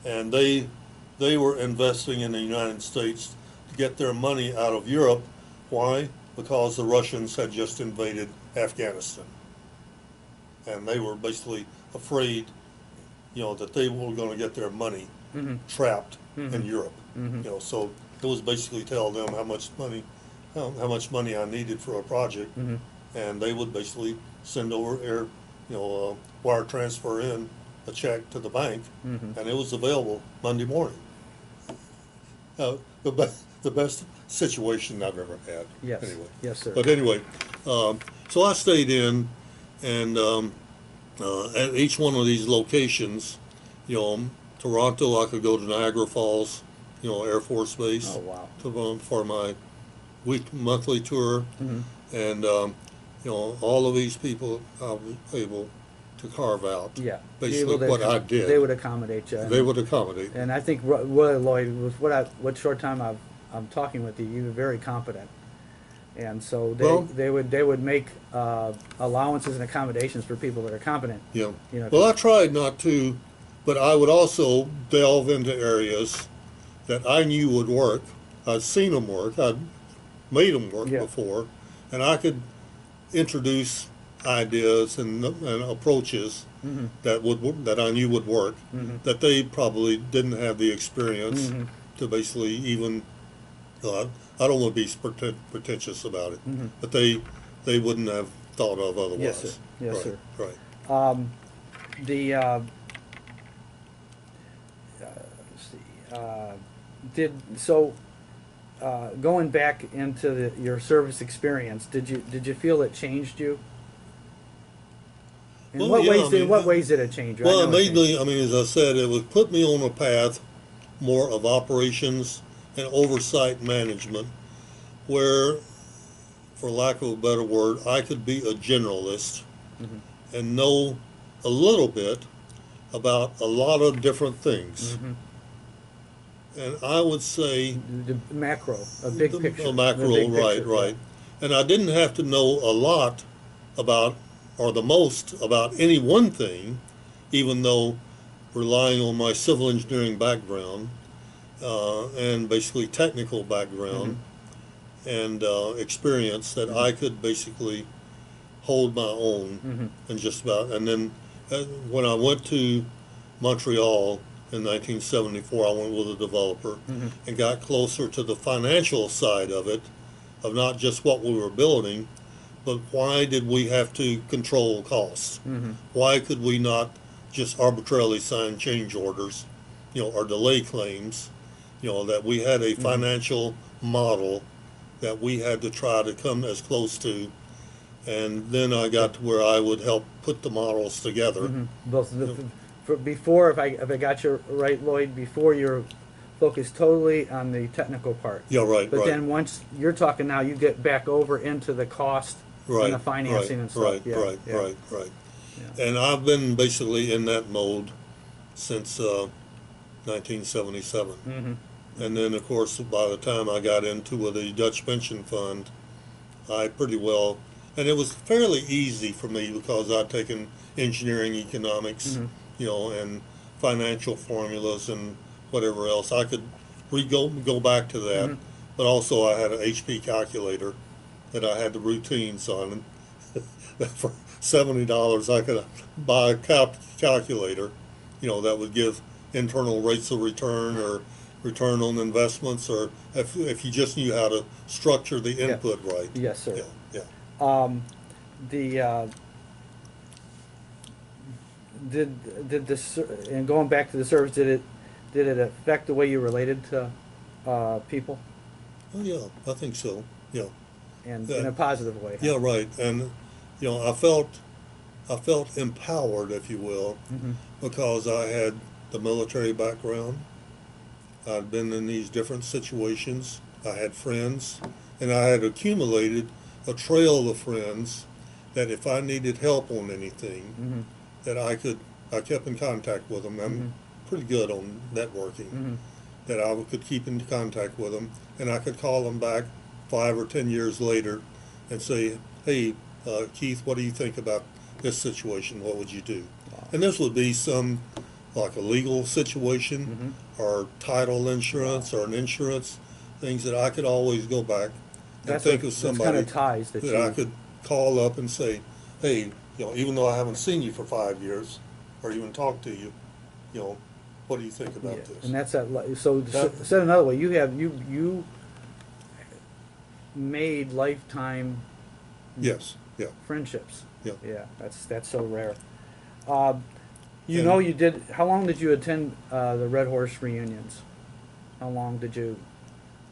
Speaker 2: and they were investing in the United States to get their money out of Europe. Why? Because the Russians had just invaded Afghanistan, and they were basically afraid, that they were going to get their money trapped in Europe. So it was basically tell them how much money I needed for a project, and they would basically send over wire transfer in a check to the bank, and it was available Monday morning. The best situation I've ever had.
Speaker 1: Yes.
Speaker 2: Anyway.
Speaker 1: Yes, sir.
Speaker 2: But anyway, so I stayed in, and at each one of these locations, Toronto, I could go to Niagara Falls, Air Force Base.
Speaker 1: Oh, wow.
Speaker 2: For my monthly tour, and all of these people I was able to carve out.
Speaker 1: Yeah.
Speaker 2: Basically, what I did.
Speaker 1: They would accommodate you.
Speaker 2: They would accommodate.
Speaker 1: And I think Lloyd, with what short time I'm talking with you, you were very competent. And so they would make allowances and accommodations for people that are competent.
Speaker 2: Yeah. Well, I tried not to, but I would also delve into areas that I knew would work. I'd seen them work. I'd made them work before, and I could introduce ideas and approaches that I knew would work. That they probably didn't have the experience to basically even. I don't want to be pretentious about it, but they wouldn't have thought of otherwise.
Speaker 1: Yes, sir. Yes,
Speaker 2: right,
Speaker 1: sir.
Speaker 2: Right.
Speaker 1: Let's see. Going back into your service experience, did you feel it changed you? In what ways did it change you?
Speaker 2: Well, it made me. I mean, as I said, it would put me on a path more of operations and oversight management, where, for lack of a better word, I could be a generalist and know a little bit about a lot of different things. And I would say
Speaker 1: the macro, a big picture.
Speaker 2: A macro,
Speaker 1: big
Speaker 2: right,
Speaker 1: picture,
Speaker 2: right. And I didn't have to know a lot about, or the most about any one thing, even though relying on my civil engineering background and basically technical background and experience, that I could basically hold my own and just about. And then when I went to Montreal in 1974, I went with a developer and got closer to the financial side of it, of not just what we were building, but why did we have to control costs? Why could we not just arbitrarily sign change orders, or delay claims? That we had a financial model that we had to try to come as close to, and then I got to where I would help put the models together.
Speaker 1: Before, if I got you right, Lloyd, before you're focused totally on the technical part.
Speaker 2: Yeah, right.
Speaker 1: But then once you're talking now, you get back over into the cost and the financing and stuff.
Speaker 2: Right. Yeah. And I've been basically in that mode since 1977. And then, of course, by the time I got into the Dutch Pension Fund, I pretty well, and it was fairly easy for me because I'd taken engineering economics, and financial formulas and whatever else. I could go back to that, but also I had an HP calculator that I had the routines on, and $70, I could buy a calculator, that would give internal rates of return or return on investments, or if you just knew how to structure the input right.
Speaker 1: Yes, sir.
Speaker 2: Yeah, yeah.
Speaker 1: The did this, and going back to the service, did it affect the way you related to people,
Speaker 2: Oh, yeah, I think so. Yeah.
Speaker 1: and in a positive way?
Speaker 2: Yeah, right. And, I felt empowered, if you will,
Speaker 1: Mm-hmm.
Speaker 2: because I had the military background. I'd been in these different situations. I had friends, and I had accumulated a trail of friends that if I needed help on anything,
Speaker 1: Mm-hmm.
Speaker 2: that I kept in contact with them. I'm
Speaker 1: Mm-hmm.
Speaker 2: pretty good on networking,
Speaker 1: Mm-hmm.
Speaker 2: that I could keep in contact with them, and I could call them back 5 or 10 years later and say, hey, Keith, what do you think about this situation? What would you do?
Speaker 1: Wow.
Speaker 2: And this would be some, like a legal situation,
Speaker 1: Mm-hmm.
Speaker 2: or title insurance, or an insurance, things that I could always go back and think of
Speaker 1: That's
Speaker 2: somebody
Speaker 1: kind of ties that
Speaker 2: that
Speaker 1: you.
Speaker 2: I could call up and say, hey, even though I haven't seen you for 5 years or even talked to you, what do you think about
Speaker 1: Yeah,
Speaker 2: this?
Speaker 1: and that's so
Speaker 2: That-
Speaker 1: said another way, you made lifetime
Speaker 2: Yes, yeah,
Speaker 1: friendships.
Speaker 2: yeah.
Speaker 1: Yeah, that's so rare. Uh,
Speaker 2: And-
Speaker 1: you did. How long did you attend the Red Horse reunions? How long did you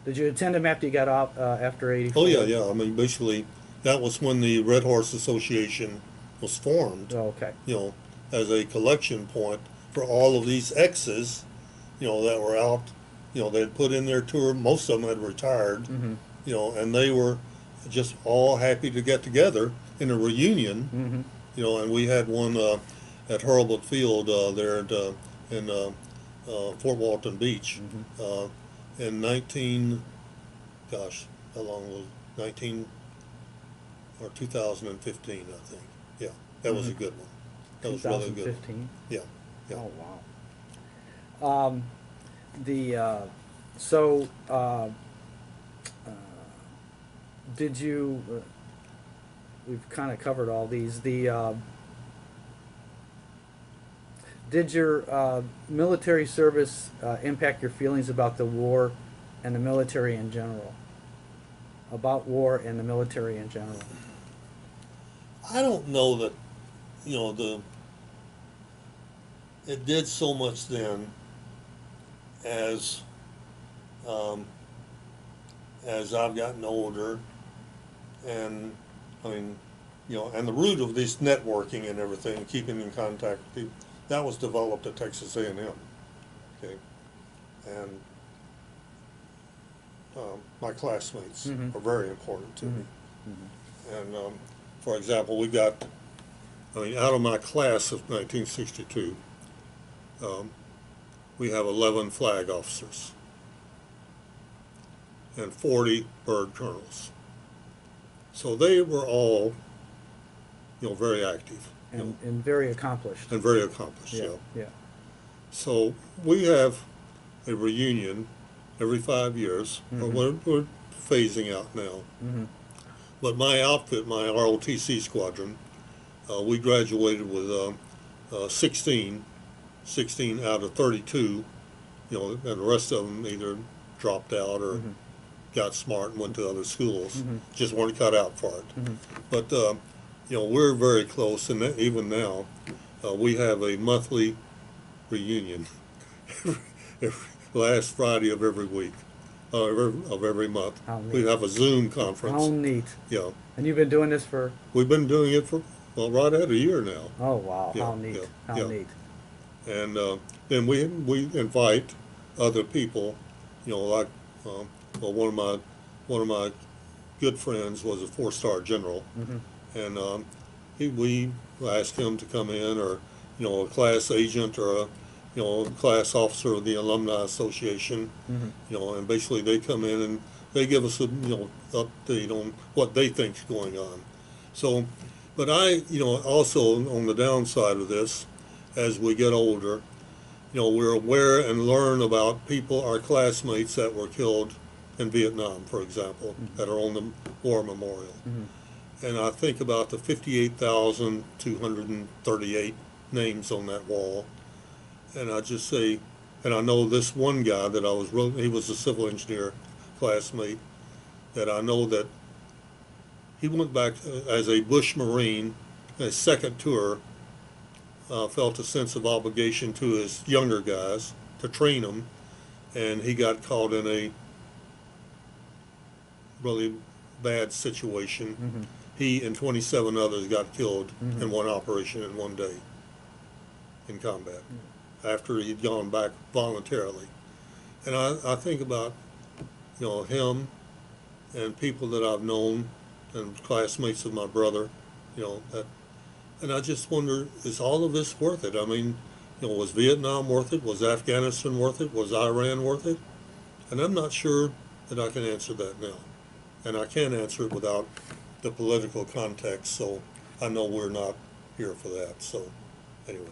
Speaker 1: attend them after you got out after '84?
Speaker 2: Oh, yeah, yeah. I mean, basically, that was when the Red Horse Association was formed,
Speaker 1: Oh, okay.
Speaker 2: as a collection point for all of these exes, that were out, they'd put in their tour. Most of them had retired,
Speaker 1: Mm-hmm.
Speaker 2: and they were just all happy to get together in a reunion,
Speaker 1: Mm-hmm.
Speaker 2: and we had one at Hurlbut Field there in Fort Walton Beach
Speaker 1: Mm-hmm.
Speaker 2: in 19, gosh, how long was it? 19 or 2015, I think. Yeah, that was a good one. That was really good.
Speaker 1: 2015.
Speaker 2: Yeah, yeah.
Speaker 1: Oh wow. So did you? We've kind of covered all these. Did your military service impact your feelings about the war and the military in general? About war and the military in general.
Speaker 2: I don't know that, it did so much then as I've gotten older, and I mean, and the root of this networking and everything, keeping in contact with people, that was developed at Texas A&M. Okay, and my classmates
Speaker 1: Mhm.
Speaker 2: are very important to me.
Speaker 1: Mhm.
Speaker 2: And for example, we got, out of my class of 1962, we have 11 flag officers and 40 bird colonels. So they were all, very active
Speaker 1: And very accomplished.
Speaker 2: and very accomplished.
Speaker 1: Yeah. Yeah.
Speaker 2: So we have a reunion every 5 years.
Speaker 1: Mhm.
Speaker 2: We're phasing out now.
Speaker 1: Mm-hmm.
Speaker 2: But my outfit, my ROTC squadron, we graduated with 16 out of 32, and the rest of them either dropped out or
Speaker 1: Mm-hmm.
Speaker 2: got smart and went to other schools,
Speaker 1: Mhm.
Speaker 2: just weren't cut out for it.
Speaker 1: Mm-hmm.
Speaker 2: But, we're very close, and even now, we have a monthly reunion every last Friday of every week, of every month.
Speaker 1: How neat.
Speaker 2: We have a Zoom
Speaker 1: How
Speaker 2: conference.
Speaker 1: neat.
Speaker 2: Yeah,
Speaker 1: And you've been doing this for,
Speaker 2: we've been doing it for, right at a year now.
Speaker 1: oh wow,
Speaker 2: Yeah,
Speaker 1: how neat.
Speaker 2: yeah,
Speaker 1: How
Speaker 2: yeah.
Speaker 1: neat.
Speaker 2: And then we invite other people, like one of my good friends was a 4-star general,
Speaker 1: Mm-hmm.
Speaker 2: and we asked him to come in, or a class agent, or a class officer of the Alumni Association,
Speaker 1: Mm-hmm.
Speaker 2: and basically they come in and they give us a update on what they think's going on. So, but I also on the downside of this, as we get older, we're aware and learn about people, our classmates that were killed in Vietnam, for example, that are on the war memorial.
Speaker 1: Mm-hmm.
Speaker 2: and I think about the 58,238 names on that wall, and I just say, and I know this one guy that he was a civil engineer classmate, that I know that he went back as a bush Marine, his second tour, felt a sense of obligation to his younger guys to train them, and he got caught in a really bad situation.
Speaker 1: Mm-hmm.
Speaker 2: He and 27 others got killed
Speaker 1: Mm-hmm.
Speaker 2: in one operation in one day in combat after he'd gone back voluntarily. And I think about, him and people that I've known and classmates of my brother, and I just wonder, is all of this worth it? I mean, was Vietnam worth it? Was Afghanistan worth it? Was Iran worth it? And I'm not sure that I can answer that now. And I can't answer it without the political context, so I know we're not here for that. So, anyway.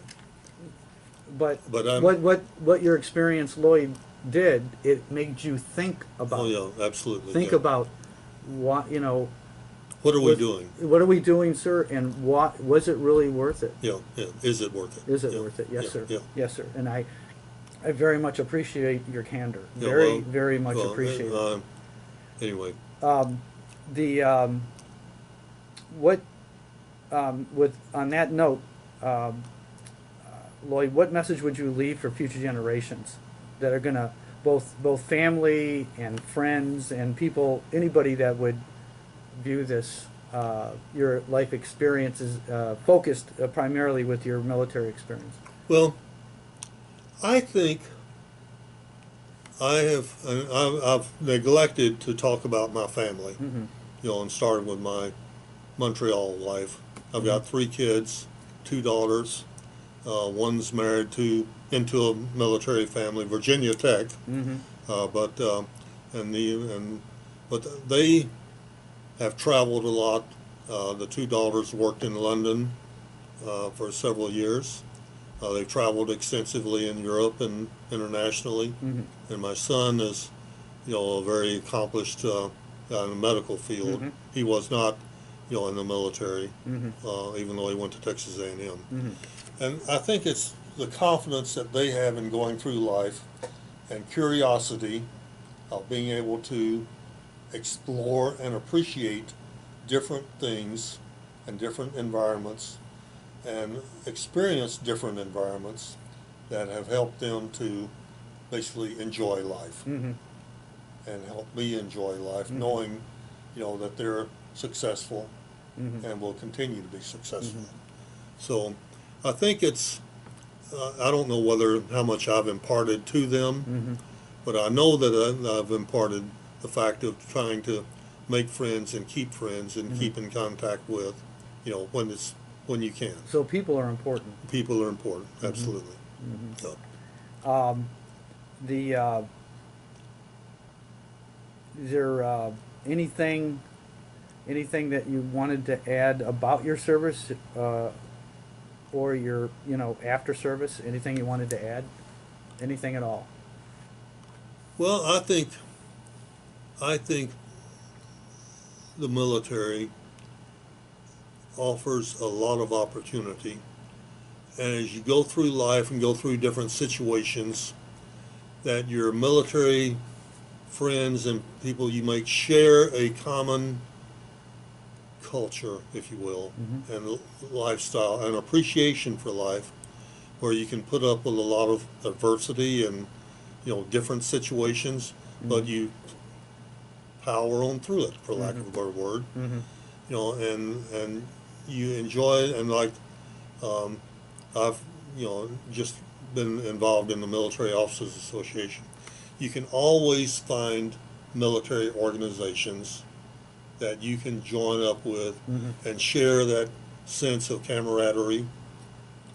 Speaker 1: But
Speaker 2: I'm,
Speaker 1: what your experience, Lloyd, did, it made you think about.
Speaker 2: Oh yeah, absolutely.
Speaker 1: Think
Speaker 2: yeah.
Speaker 1: about what
Speaker 2: What are we doing?
Speaker 1: What are we doing, sir? And what was it really worth it?
Speaker 2: Yeah. Is it worth it?
Speaker 1: Is it worth it? Yes,
Speaker 2: yeah,
Speaker 1: sir.
Speaker 2: Yeah.
Speaker 1: Yes, sir. And I very much appreciate your candor.
Speaker 2: Yeah,
Speaker 1: Very much appreciate it.
Speaker 2: Anyway.
Speaker 1: What with on that note, Lloyd, what message would you leave for future generations that are gonna both family and friends and people, anybody that would view this your life experiences focused primarily with your military experience?
Speaker 2: Well, I think I've neglected to talk about my family,
Speaker 1: Mm-hmm.
Speaker 2: And starting with my Montreal life. I've got 3 kids, 2 daughters. One's married into a military family, Virginia Tech,
Speaker 1: Mm-hmm.
Speaker 2: but they have traveled a lot. The 2 daughters worked in London for several years. They've traveled extensively in Europe and internationally.
Speaker 1: Mm-hmm.
Speaker 2: And my son is, a very accomplished in the medical field.
Speaker 1: Mm-hmm.
Speaker 2: He was not, in the military,
Speaker 1: Mm-hmm.
Speaker 2: even though he went to Texas A&M.
Speaker 1: Mm-hmm.
Speaker 2: And I think it's the confidence that they have in going through life and curiosity of being able to explore and appreciate different things and different environments and experience different environments that have helped them to basically enjoy life.
Speaker 1: Mm-hmm.
Speaker 2: And help me enjoy life,
Speaker 1: Mm-hmm.
Speaker 2: knowing, that they're successful
Speaker 1: Mm-hmm.
Speaker 2: and will continue to be successful.
Speaker 1: Mm-hmm.
Speaker 2: So I think it's, I don't know how much I've imparted to them,
Speaker 1: Mm-hmm.
Speaker 2: but I know that I've imparted the fact of trying to make friends and keep friends and
Speaker 1: Mm-hmm.
Speaker 2: keep in contact with, when you can.
Speaker 1: So people are important.
Speaker 2: People are important, absolutely.
Speaker 1: Mm-hmm.
Speaker 2: Yeah.
Speaker 1: Is there anything that you wanted to add about your service or your after service? Anything you wanted to add? Anything at all?
Speaker 2: Well, I think the military offers a lot of opportunity, and as you go through life and go through different situations, that your military friends and people you make share a common culture, if you will,
Speaker 1: Mm-hmm.
Speaker 2: and lifestyle and appreciation for life, where you can put up with a lot of adversity and different situations,
Speaker 1: Mm-hmm.
Speaker 2: but you power on through it, for lack of a better word.
Speaker 1: Mm-hmm.
Speaker 2: And you enjoy it, and like I've just been involved in the Military Officers Association. You can always find military organizations that you can join up with
Speaker 1: Mm-hmm.
Speaker 2: and share that sense of camaraderie,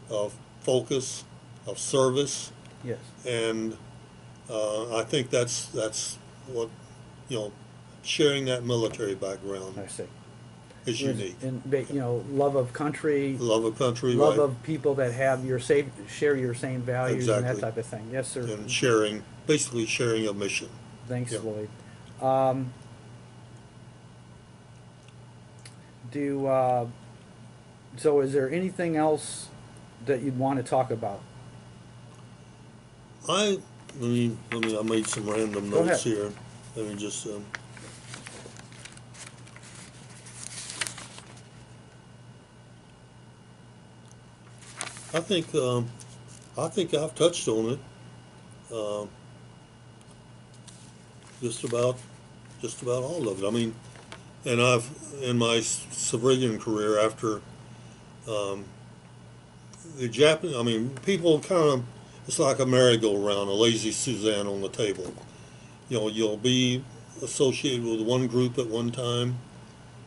Speaker 2: of focus, of service,
Speaker 1: Yes.
Speaker 2: and I think that's what sharing that military background
Speaker 1: I see.
Speaker 2: is unique.
Speaker 1: And love of country,
Speaker 2: Love of country,
Speaker 1: love
Speaker 2: right?
Speaker 1: of people that have share your same values and that
Speaker 2: Exactly.
Speaker 1: type of thing. Yes, sir.
Speaker 2: And basically sharing a mission.
Speaker 1: Thanks,
Speaker 2: Yeah.
Speaker 1: Lloyd. So is there anything else that you'd want to talk about?
Speaker 2: I made some random
Speaker 1: Go
Speaker 2: notes
Speaker 1: ahead.
Speaker 2: here. Let me just, I think, I think I've touched on it, uh, just about, just about all of it. I mean, and I've, in my civilian career after, um, I mean, people kind of, it's like a merry-go-round, a lazy Suzanne on the table. You know, you'll be associated with one group at one time,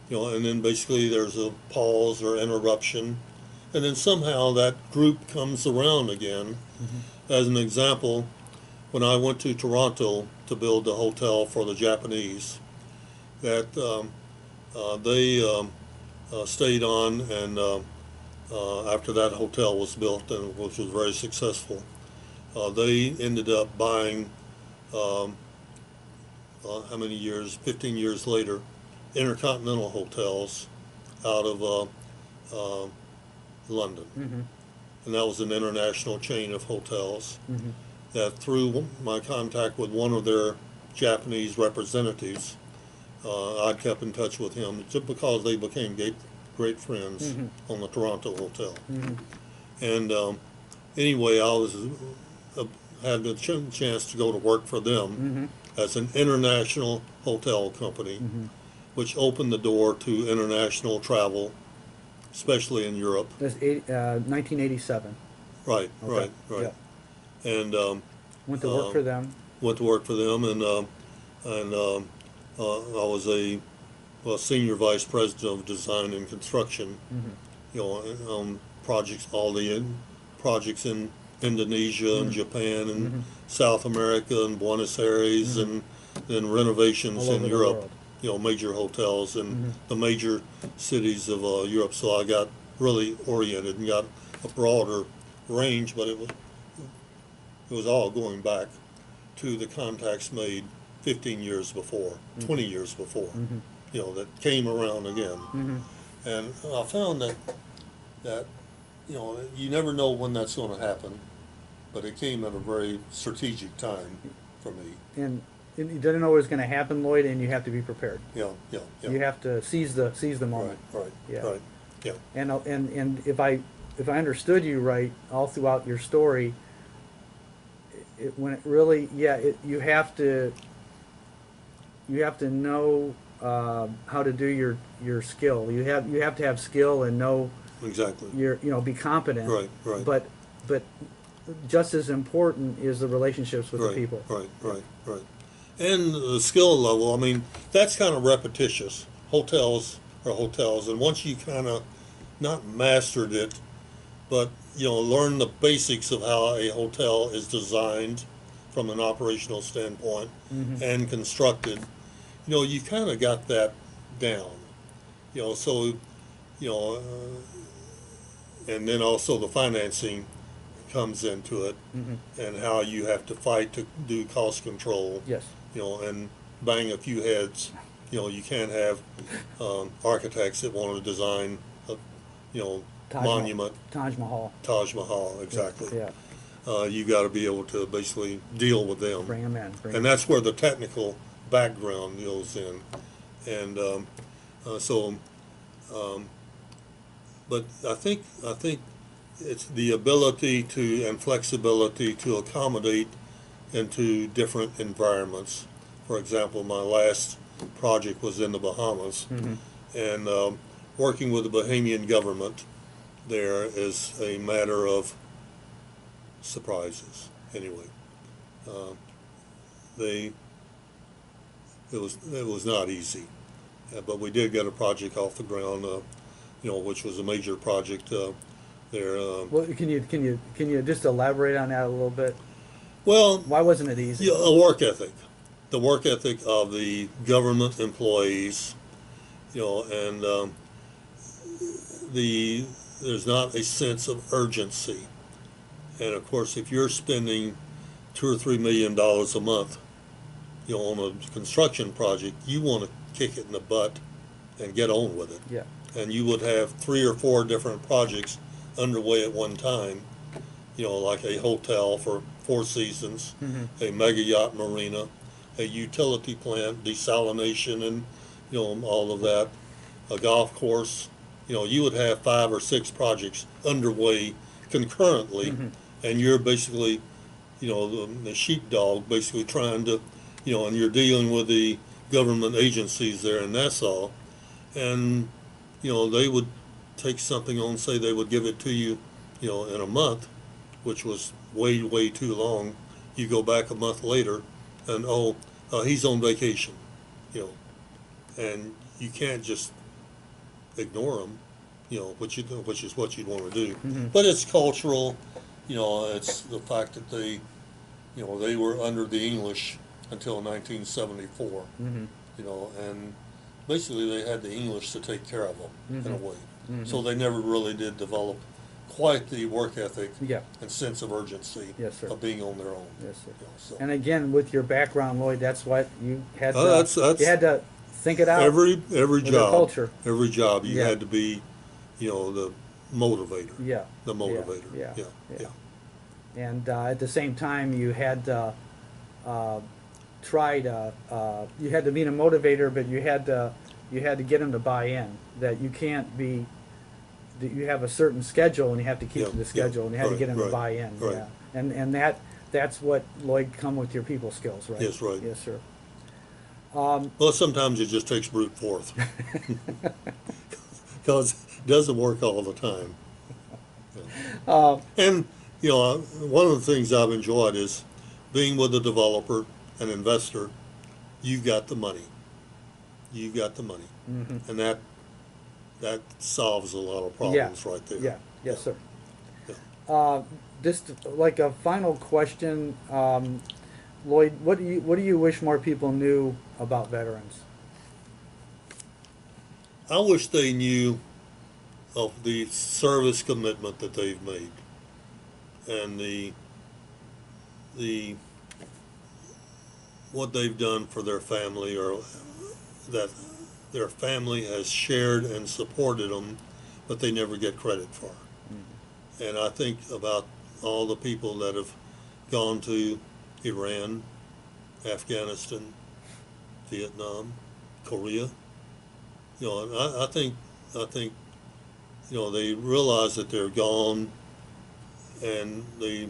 Speaker 2: you know, and then basically there's a pause or interruption, and then somehow that group comes around again.
Speaker 1: Mm-hmm.
Speaker 2: As an example, when I went to Toronto to build a hotel for the Japanese, that they stayed on, and after that hotel was built, and which was very successful, they ended up buying, um, how many years? 15 years later, Intercontinental Hotels out of uh, London,
Speaker 1: Mm-hmm.
Speaker 2: and that was an international chain of hotels.
Speaker 1: Mm-hmm.
Speaker 2: That through my contact with one of their Japanese representatives, I kept in touch with him just because they became great friends
Speaker 1: Mm-hmm.
Speaker 2: on the Toronto hotel.
Speaker 1: Mm-hmm.
Speaker 2: And anyway, I was had the chance to go to work for them
Speaker 1: Mm-hmm.
Speaker 2: as an international hotel company,
Speaker 1: Mm-hmm.
Speaker 2: which opened the door to international travel, especially in Europe.
Speaker 1: That's 1987.
Speaker 2: Right,
Speaker 1: Okay.
Speaker 2: right.
Speaker 1: Yep.
Speaker 2: And
Speaker 1: Went to work
Speaker 2: um,
Speaker 1: for them.
Speaker 2: went to work for them, and I was a senior vice president of design and construction.
Speaker 1: Mm-hmm.
Speaker 2: You know, projects, all the projects in Indonesia and
Speaker 1: Mm-hmm.
Speaker 2: Japan and
Speaker 1: Mm-hmm.
Speaker 2: South America and Buenos Aires,
Speaker 1: Mm-hmm.
Speaker 2: and then renovations
Speaker 1: All
Speaker 2: in
Speaker 1: over the
Speaker 2: Europe.
Speaker 1: world.
Speaker 2: You know, major hotels in
Speaker 1: Mm-hmm.
Speaker 2: the major cities of Europe. So I got really oriented and got a broader range, but it was all going back to the contacts made 15 years before,
Speaker 1: Mm-hmm.
Speaker 2: 20 years before,
Speaker 1: Mm-hmm.
Speaker 2: you know, that came around again.
Speaker 1: Mm-hmm.
Speaker 2: And I found that you know, you never know when that's going to happen, but it came at a very strategic time for me.
Speaker 1: And you didn't know what was going to happen, Lloyd, and you have to be prepared.
Speaker 2: Yeah, yeah, yeah.
Speaker 1: You have to seize the moment.
Speaker 2: Right,
Speaker 1: Yeah.
Speaker 2: right, yeah.
Speaker 1: And if I understood you right, all throughout your story, when it really, you have to know how to do your skill. You have to have skill and know
Speaker 2: Exactly.
Speaker 1: be competent.
Speaker 2: Right, right.
Speaker 1: But just as important is the relationships with
Speaker 2: Right,
Speaker 1: the people.
Speaker 2: right. And the skill level, I mean, that's kind of repetitious. Hotels are hotels, and once you kind of not mastered it, but you know, learn the basics of how a hotel is designed from an operational standpoint
Speaker 1: Mm-hmm.
Speaker 2: and constructed, you know, you kind of got that down. You know, so you know, and then also the financing comes into it,
Speaker 1: Mm-hmm.
Speaker 2: and how you have to fight to do cost control.
Speaker 1: Yes.
Speaker 2: You know, and bang a few heads. You know, you can't have architects that want to design a, you know, monument.
Speaker 1: Taj Mahal.
Speaker 2: Taj Mahal, exactly.
Speaker 1: Yeah.
Speaker 2: You got to be able to basically deal with them,
Speaker 1: Bring them in.
Speaker 2: and that's where the technical background goes in, and so. But I think it's the ability to and flexibility to accommodate into different environments. For example, my last project was in the Bahamas,
Speaker 1: Mm-hmm.
Speaker 2: and working with the Bahamian government there is a matter of surprises. Anyway, they it was not easy, but we did get a project off the ground. You know, which was a major project there.
Speaker 1: Well, can you just elaborate on that a little bit?
Speaker 2: Well,
Speaker 1: Why wasn't it easy?
Speaker 2: yeah, a work ethic, the work ethic of the government employees, you know, and there's not a sense of urgency, and of course, if you're spending $2 or $3 million a month, you know, on a construction project, you want to kick it in the butt and get on with it.
Speaker 1: Yeah.
Speaker 2: and you would have 3 or 4 different projects underway at one time, like a hotel for 4 seasons, a mega yacht marina, a utility plant, desalination, and, all of that, a golf course. You would have 5 or 6 projects underway concurrently, and you're basically, the sheepdog, basically trying to, and you're dealing with the government agencies there in Nassau, and, they would take something on, say they would give it to you, in a month, which was way, way too long. You go back a month later, and he's on vacation, and you can't just ignore him, which is what you'd want to do. But it's cultural, it's the fact that they were under the English until 1974, and basically they had the English to take care of them in a way. So they never really did develop quite the work ethic and sense of urgency of being on their own.
Speaker 1: Yes, sir.
Speaker 2: So.
Speaker 1: And again, with your background, Lloyd, that's what you had to, you had to think it out.
Speaker 2: Every
Speaker 1: with
Speaker 2: job,
Speaker 1: culture.
Speaker 2: every job, you had to be, the motivator.
Speaker 1: Yeah.
Speaker 2: The motivator.
Speaker 1: Yeah. And at the same time, you had to try to, you had to be a motivator, but you had to get them to buy in. That you can't be, that you have a certain schedule and you have to keep to the schedule, and you have to get them to buy in.
Speaker 2: Right.
Speaker 1: Yeah. And that's what, Lloyd, come with your people skills, right?
Speaker 2: Yes, right.
Speaker 1: Yes, sir.
Speaker 2: Well, sometimes it just takes brute force. Because it doesn't work all the time. And, one of the things I've enjoyed is being with a developer, an investor. You got the money. You got the money. And that solves a lot of problems right there.
Speaker 1: Yeah, yes, sir.
Speaker 2: Yeah.
Speaker 1: Just like a final question, Lloyd, what do you wish more people knew about veterans?
Speaker 2: I wish they knew of the service commitment that they've made, and the what they've done for their family, or that their family has shared and supported them, but they never get credit for. And I think about all the people that have gone to Iran, Afghanistan, Vietnam, Korea. And I think they realize that they're gone, and they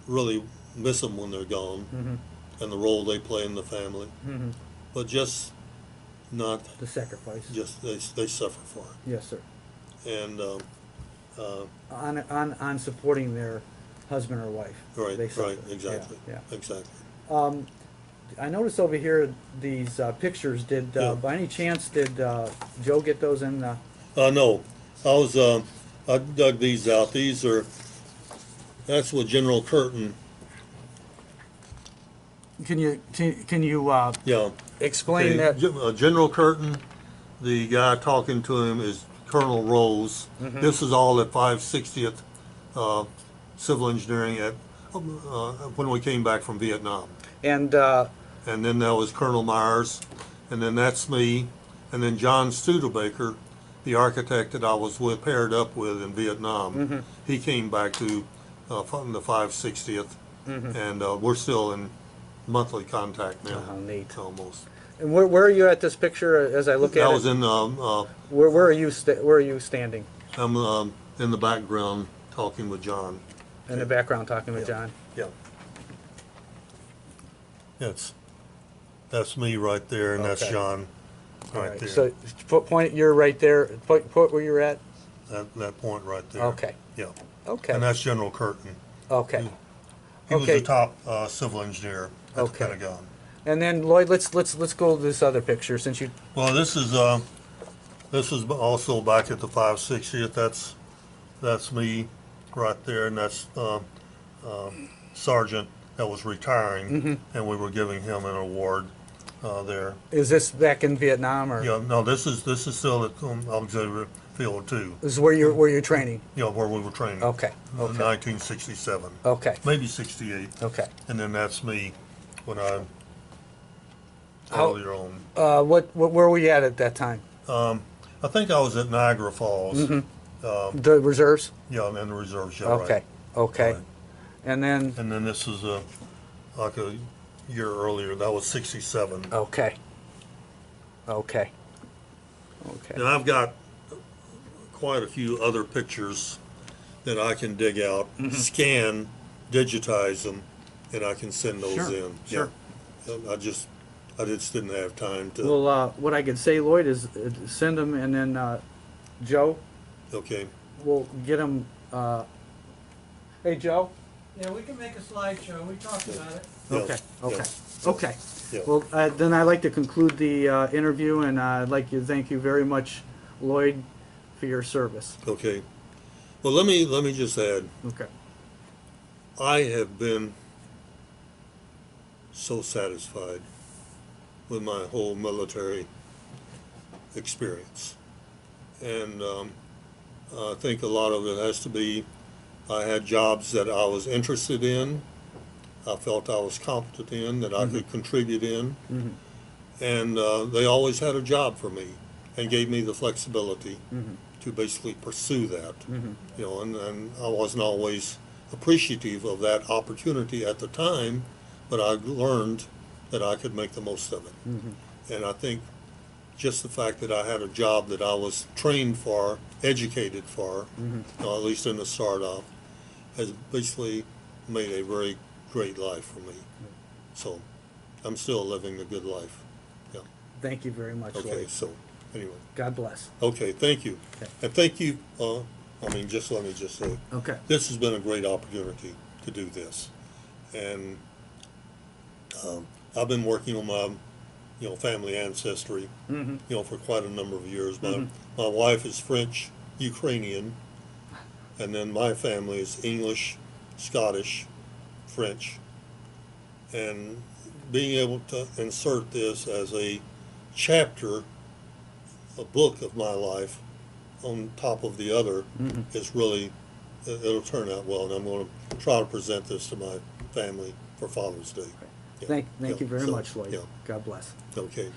Speaker 2: really miss them when they're gone, and the role they play in the family. But just not
Speaker 1: The sacrifice.
Speaker 2: just they suffer for it.
Speaker 1: Yes, sir.
Speaker 2: And
Speaker 1: On supporting their husband or wife.
Speaker 2: right,
Speaker 1: They suffer.
Speaker 2: right, exactly,
Speaker 1: Yeah.
Speaker 2: exactly.
Speaker 1: I noticed over here these pictures. Did by any chance did Joe get those in?
Speaker 2: No, I dug these out. That's what General Curtin.
Speaker 1: Can you
Speaker 2: Yeah.
Speaker 1: explain that?
Speaker 2: General Curtin, the guy talking to him is Colonel Rose. This is all at 560th Civil Engineering when we came back from Vietnam.
Speaker 1: And
Speaker 2: then that was Colonel Myers, and then that's me, and then John Studebaker, the architect that I was paired up with in Vietnam. He came back to from the 560th, and we're still in monthly contact now.
Speaker 1: Neat.
Speaker 2: Almost.
Speaker 1: And where are you at this picture as I look at
Speaker 2: I
Speaker 1: it?
Speaker 2: was in.
Speaker 1: Where are you where are you standing?
Speaker 2: I'm in the background talking with John.
Speaker 1: In the background, talking with John.
Speaker 2: Yeah. That's me right there, and that's
Speaker 1: Okay.
Speaker 2: John
Speaker 1: All
Speaker 2: right there.
Speaker 1: So point. You're right there. Point where you're at.
Speaker 2: That point right there.
Speaker 1: Okay.
Speaker 2: Yeah.
Speaker 1: Okay.
Speaker 2: And that's General Curtin.
Speaker 1: Okay.
Speaker 2: He was
Speaker 1: Okay.
Speaker 2: the top civil engineer at the
Speaker 1: Okay.
Speaker 2: Pentagon.
Speaker 1: And then Lloyd, let's go to this other picture since you.
Speaker 2: Well, this is also back at the 560th. That's me right there, and that's Sergeant that was retiring, and we were giving him an award there.
Speaker 1: Is this back in Vietnam or?
Speaker 2: Yeah, no, this is still at Auxiliary Field 2.
Speaker 1: This is where you're training.
Speaker 2: Where we were training.
Speaker 1: Okay.
Speaker 2: In
Speaker 1: Okay.
Speaker 2: 1967.
Speaker 1: Okay.
Speaker 2: Maybe 68.
Speaker 1: Okay.
Speaker 2: And then that's me when I earlier on.
Speaker 1: Where were you at that time?
Speaker 2: I think I was at Niagara Falls.
Speaker 1: The reserves?
Speaker 2: Yeah, I'm in the reserves. Yeah,
Speaker 1: Okay,
Speaker 2: right.
Speaker 1: okay.
Speaker 2: Right.
Speaker 1: And then,
Speaker 2: And then this is like a year earlier. That was 67.
Speaker 1: okay, okay, okay.
Speaker 2: And I've got quite a few other pictures that I can dig out, scan, digitize them, and I can send those
Speaker 1: Sure,
Speaker 2: in.
Speaker 1: sure.
Speaker 2: Yeah. I just didn't have time to.
Speaker 1: Well, what I could say, Lloyd, is send them, and then Joe,
Speaker 2: Okay.
Speaker 1: we'll get them. Hey, Joe.
Speaker 3: Yeah, we can make a slideshow. We talked about it.
Speaker 2: Yeah,
Speaker 1: Okay, okay,
Speaker 2: yeah.
Speaker 1: okay.
Speaker 2: Yeah.
Speaker 1: Well, then I'd like to conclude the interview, and I'd like to thank you very much, Lloyd, for your service.
Speaker 2: Okay. Well, let me just add.
Speaker 1: Okay.
Speaker 2: I have been so satisfied with my whole military experience, and I think a lot of it has to be I had jobs that I was interested in, I felt I was competent in, that I could contribute in, and they always had a job for me and gave me the flexibility to basically pursue that. You know, and I wasn't always appreciative of that opportunity at the time, but I learned that I could make the most of it. And I think just the fact that I had a job that I was trained for, educated for, you know, at least in the start off, has basically made a very great life for me. So I'm still living a good life. Yeah.
Speaker 1: Thank you very much,
Speaker 2: Okay,
Speaker 1: Lloyd.
Speaker 2: so anyway.
Speaker 1: God bless.
Speaker 2: Okay, thank you.
Speaker 1: Okay.
Speaker 2: And thank you, just let me just say,
Speaker 1: Okay.
Speaker 2: this has been a great opportunity to do this. And I've been working on my, family ancestry, for quite a number of years. My wife is French, Ukrainian, and then my family is English, Scottish, French. And being able to insert this as a chapter, a book of my life on top of the other is really, it'll turn out well, and I'm going to try to present this to my family for Father's Day. Yeah.
Speaker 1: Thank you very
Speaker 2: So,
Speaker 1: much, Lloyd.
Speaker 2: yeah.
Speaker 1: God bless.
Speaker 2: Okay.